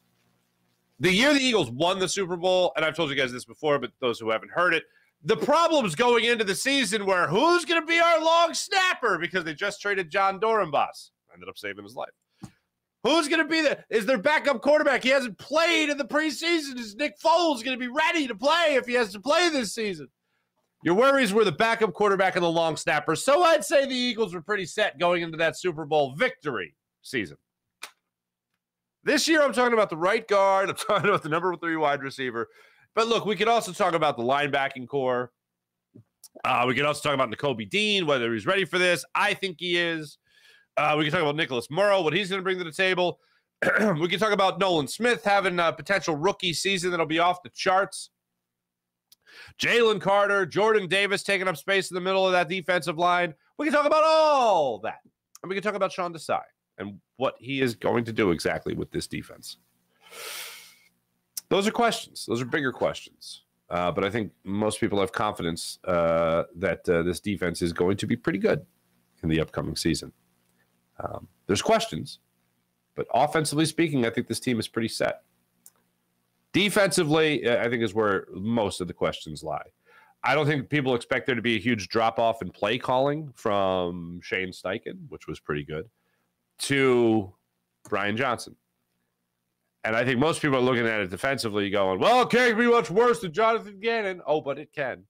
the year the Eagles won the Super Bowl, and I've told you guys this before, but those who haven't heard it, the problems going into the season were who's going to be our long snapper because they just traded John Dorenbos. Ended up saving his life. Who's going to be is their backup quarterback? He hasn't played in the preseason. Is Nick Foles going to be ready to play if he has to play this season? Your worries were the backup quarterback and the long snapper. So I'd say the Eagles were pretty set going into that Super Bowl victory season. This year, I'm talking about the right guard. I'm talking about the number 3 wide receiver. But look, we could also talk about the linebacking core. We could also talk about Nakobe Dean, whether he's ready for this. I think he is. We can talk about Nicholas Morrow, what he's going to bring to the table. We can talk about Nolan Smith having a potential rookie season that'll be off the charts. Jalen Carter, Jordan Davis taking up space in the middle of that defensive line. We can talk about all that. And we can talk about Sean Desai and what he is going to do exactly with this defense. Those are questions. Those are bigger questions. But I think most people have confidence that this defense is going to be pretty good in the upcoming season. There's questions, but offensively speaking, I think this team is pretty set. Defensively, I think is where most of the questions lie. I don't think people expect there to be a huge drop-off in play calling from Shane Steichen, which was pretty good, to Brian Johnson. And I think most people are looking at it defensively going, well, it can't be much worse than Jonathan Gannon. Oh, but it can.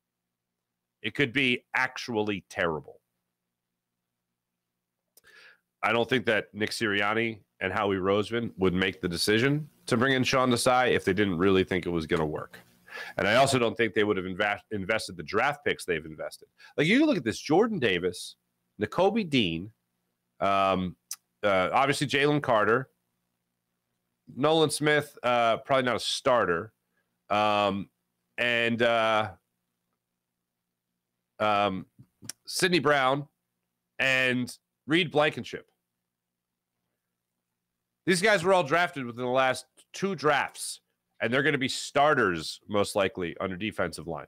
It could be actually terrible. I don't think that Nick Sirianni and Howie Roseman would make the decision to bring in Sean Desai if they didn't really think it was going to work. And I also don't think they would have invested the draft picks they've invested. Like, you look at this, Jordan Davis, Nakobe Dean, obviously Jalen Carter, Nolan Smith, probably not a starter, and Sidney Brown and Reed Blankenship. These guys were all drafted within the last 2 drafts, and they're going to be starters most likely under defensive line.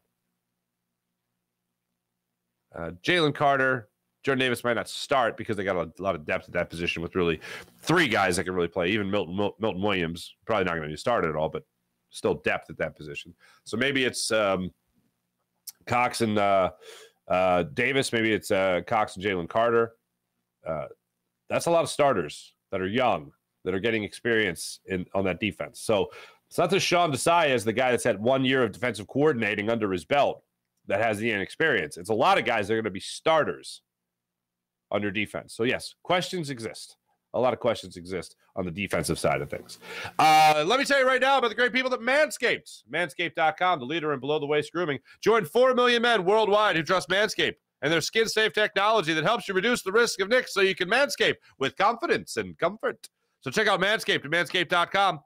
Jalen Carter, Jordan Davis might not start because they got a lot of depth at that position with really 3 guys that can really play. Even Milton Williams, probably not going to be started at all, but still depth at that position. So maybe it's Cox and Davis. Maybe it's Cox and Jalen Carter. That's a lot of starters that are young, that are getting experience on that defense. So it's not that Sean Desai is the guy that's had 1 year of defensive coordinating under his belt that has the inexperience. It's a lot of guys that are going to be starters under defense. So yes, questions exist. A lot of questions exist on the defensive side of things. Let me tell you right now about the great people at Manscaped. Manscaped.com, the leader in below-the-waist grooming. Join 4 million men worldwide who trust Manscaped and their skin-safe technology that helps you reduce the risk of nicks so you can manscape with confidence and comfort. So check out Manscaped at manscaped.com.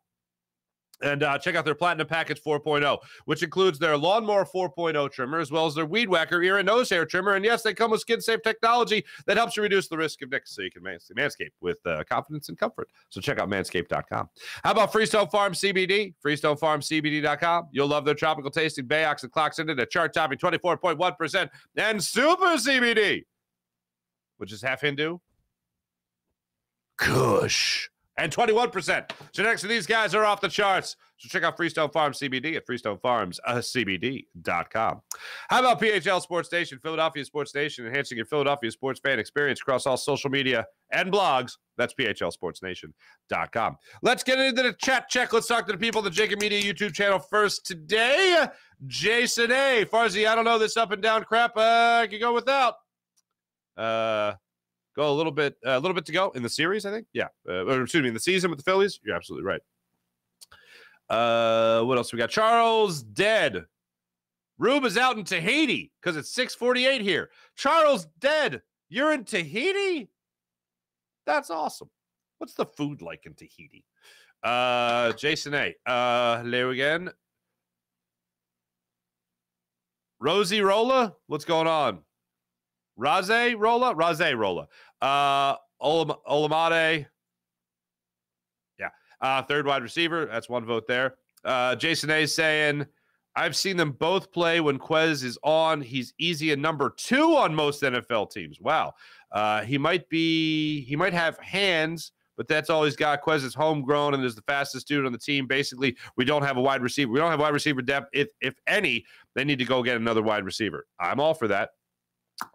And check out their Platinum Package 4.0, which includes their Lawnmower 4.0 trimmer, as well as their Weed Whacker ear and nose hair trimmer. And yes, they come with skin-safe technology that helps you reduce the risk of nicks so you can manscape with confidence and comfort. So check out manscaped.com. How about Freestone Farm CBD? FreestoneFarmCBD.com. You'll love their tropical tasting Bayox and Cloxinid at chart-topping 24.1%. And Super CBD, which is half Hindu, Kush, and 21%. Genetics of these guys are off the charts. So check out Freestone Farm CBD at FreestoneFarmsCBD.com. How about PHL Sports Station, Philadelphia Sports Station, enhancing your Philadelphia sports fan experience across all social media and blogs? That's PHLSportsNation.com. Let's get into the chat check. Let's talk to the people of the Jacob Media YouTube channel first today. Jason A. Farzy, I don't know this up and down crap. I could go without. Go a little bit to go in the series, I think. Yeah. Or excuse me, in the season with the Phillies. You're absolutely right. What else we got? Charles dead. Rube is out in Tahiti because it's 6:48 here. Charles dead. You're in Tahiti? That's awesome. What's the food like in Tahiti? Jason A. Hello again. Rosie Rolla, what's going on? Raze Rolla. Olamade. Yeah. Third wide receiver. That's 1 vote there. Jason A saying, I've seen them both play when Quez is on. He's easy and number 2 on most NFL teams. Wow. He might have hands, but that's all he's got. Quez is homegrown and is the fastest dude on the team. Basically, we don't have a wide receiver. We don't have wide receiver depth. If any, they need to go get another wide receiver. I'm all for that.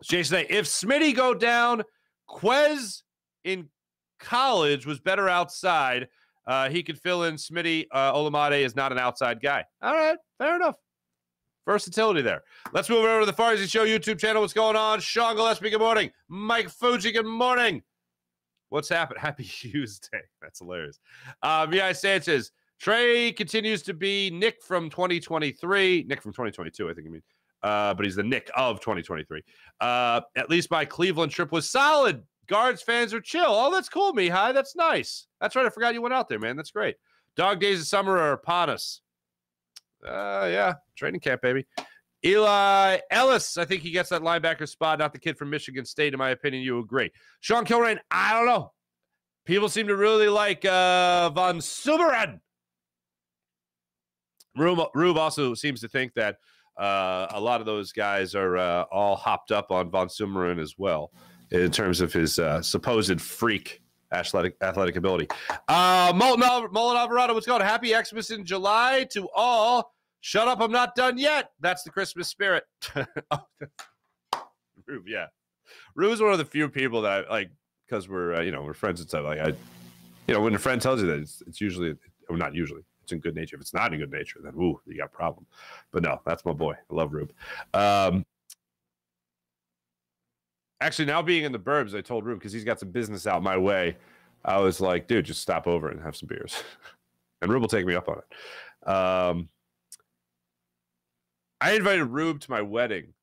Jason A, if Smitty go down, Quez in college was better outside. He could fill in Smitty. Olamide is not an outside guy. All right, fair enough. Versatility there. Let's move over to the Farzy Show YouTube channel. What's going on? Sean Gillespie, good morning. Mike Fuji, good morning. What's happened? Happy Tuesday. That's hilarious. V.I. Sanchez. Trey continues to be Nick from 2023. Nick from 2022, I think you mean. But he's the Nick of 2023. At least my Cleveland trip was solid. Guards fans are chill. Oh, that's cool, Mihai. That's nice. That's right. I forgot you went out there, man. That's great. Dog days of summer are upon us. Yeah. Training camp, baby. Eli Ellis. I think he gets that linebacker spot, not the kid from Michigan State, in my opinion. You agree. Sean Kilrain, I don't know. People seem to really like Von Sumeren. Rube also seems to think that a lot of those guys are all hopped up on Von Sumeren as in terms of his supposed freak athletic ability. Mullen Alvarado, what's going on? Happy Xmas in July to all. Shut up, I'm not done yet. That's the Christmas spirit. Rube, yeah. Rube is one of the few people that I like because we're friends and stuff. Like when a friend tells you that, it's usually, or not usually, it's in good nature. If it's not in good nature, then you got a problem. But no, that's my boy. I love Rube. Actually, now being in the burbs, I told Rube because he's got some business out my way. I was like, dude, just stop over and have some beers, and Rube will take me up on it. I invited Rube to my wedding,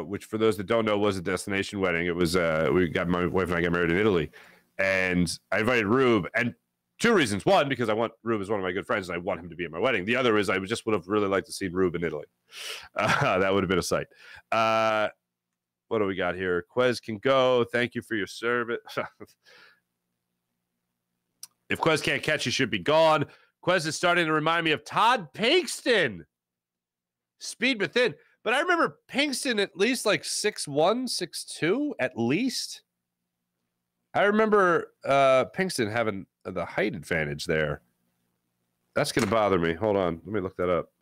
which for those that don't know was a destination wedding. It was my wife and I got married in Italy, and I invited Rube, and two reasons. One, because I want Rube as one of my good friends, and I want him to be at my wedding. The other is I just would have really liked to see Rube in Italy. That would have been a sight. What do we got here? Quez can go. Thank you for your service. If Quez can't catch, he should be gone. Quez is starting to remind me of Todd Pinkston. Speed within. But I remember Pinkston at least like 6'1", 6'2", at least. I remember Pinkston having the height advantage there. That's going to bother me. Hold on. Let me look that up.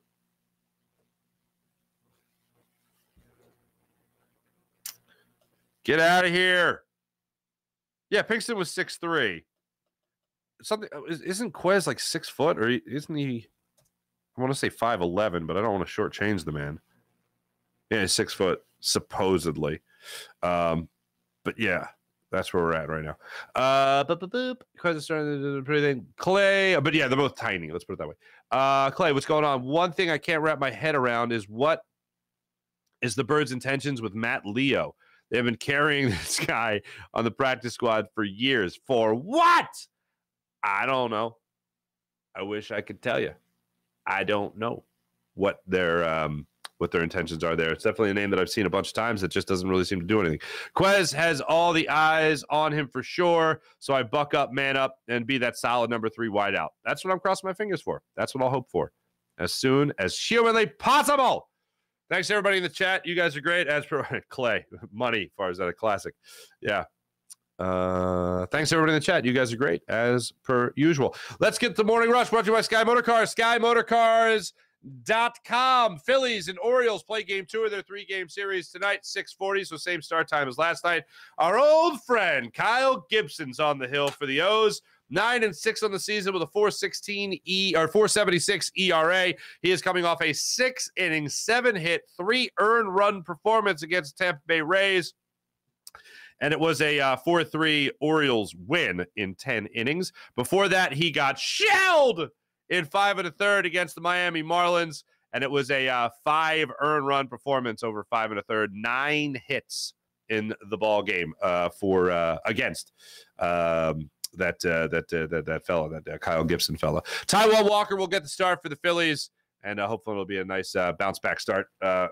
Get out of here. Yeah, Pinkston was 6'3". Something isn't Quez like 6 foot, or isn't he? I want to say 5'11", but I don't want to shortchange the man. Yeah, he's 6 foot supposedly. But yeah, that's where we're at right now. Quez is starting to do pretty thing. Clay, but yeah, they're both tiny. Let's put it that way. Clay, what's going on? One thing I can't wrap my head around is what is the Birds' intentions with Matt Leo. They've been carrying this guy on the practice squad for years. For what? I don't know. I wish I could tell you. I don't know what their intentions are there. It's definitely a name that I've seen a bunch of times that just doesn't really seem to do anything. Quez has all the eyes on him for sure, so I buck up, man up, and be that solid number 3 wideout. That's what I'm crossing my fingers for. That's what I'll hope for as soon as humanly possible. Thanks, everybody in the chat. You guys are great. As per Clay, money, far as that a classic. Yeah. Thanks, everybody in the chat. You guys are great, as per usual. Let's get the Morning Rush brought to you by Sky Motorcars. SkyMotorcars.com. Phillies and Orioles play game 2 of their 3-game series tonight, 6:40, so same start time as last night. Our old friend Kyle Gibson's on the hill for the O's. 9-6 on the season with a 4.76 ERA. He is coming off a 6-inning, 7-hit, 3 earned run performance against Tampa Bay Rays. And it was a 4-3 Orioles win in 10 innings. Before that, he got shelled in 5 1/3 against the Miami Marlins. And it was a 5 earned run performance over 5 1/3, 9 hits in the ball game against that fella, that Kyle Gibson fella. Taijuan Walker will get the start for the Phillies, and hopefully it'll be a nice bounce back start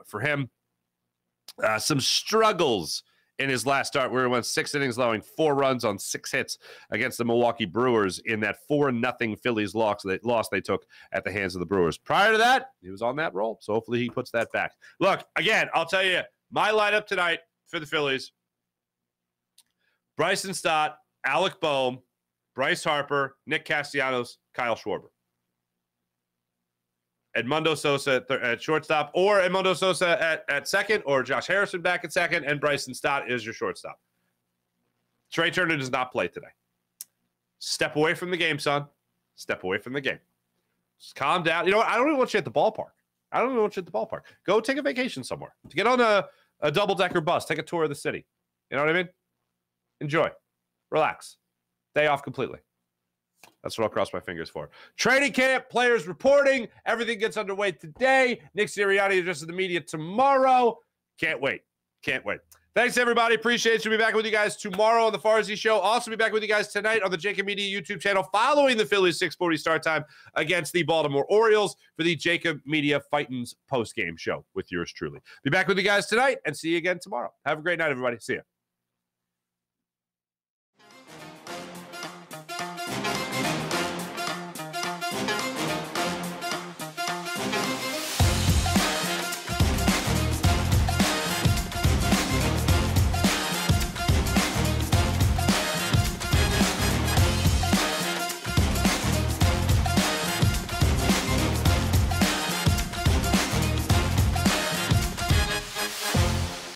for him. Some struggles in his last start, where he went 6 innings, allowing 4 runs on 6 hits against the Milwaukee Brewers in that 4-0 Phillies loss they took at the hands of the Brewers. Prior to that, he was on that roll, so hopefully he puts that back. Look, again, I'll tell you, my lineup tonight for the Phillies: Bryson Stott, Alec Boehm, Bryce Harper, Nick Castellanos, Kyle Schwarber. Edmundo Sosa at shortstop, or Edmundo Sosa at second, or Josh Harrison back at second, and Bryson Stott is your shortstop. Trey Turner does not play today. Step away from the game, son. Step away from the game. Just calm down. You know what? I don't even want you at the ballpark. Go take a vacation somewhere. To get on a double-decker bus. Take a tour of the city. You know what I mean? Enjoy. Relax. Day off completely. That's what I'll cross my fingers for. Training camp, players reporting. Everything gets underway today. Nick Sirianni addresses the media tomorrow. Can't wait. Thanks, everybody. Appreciate you. Be back with you guys tomorrow on the Farzy Show. Also be back with you guys tonight on the Jacob Media YouTube channel following the Phillies 6:40 start time against the Baltimore Orioles for the Jacob Media Fightins post-game show with yours truly. Be back with you guys tonight and see you again tomorrow. Have a great night, everybody. See ya.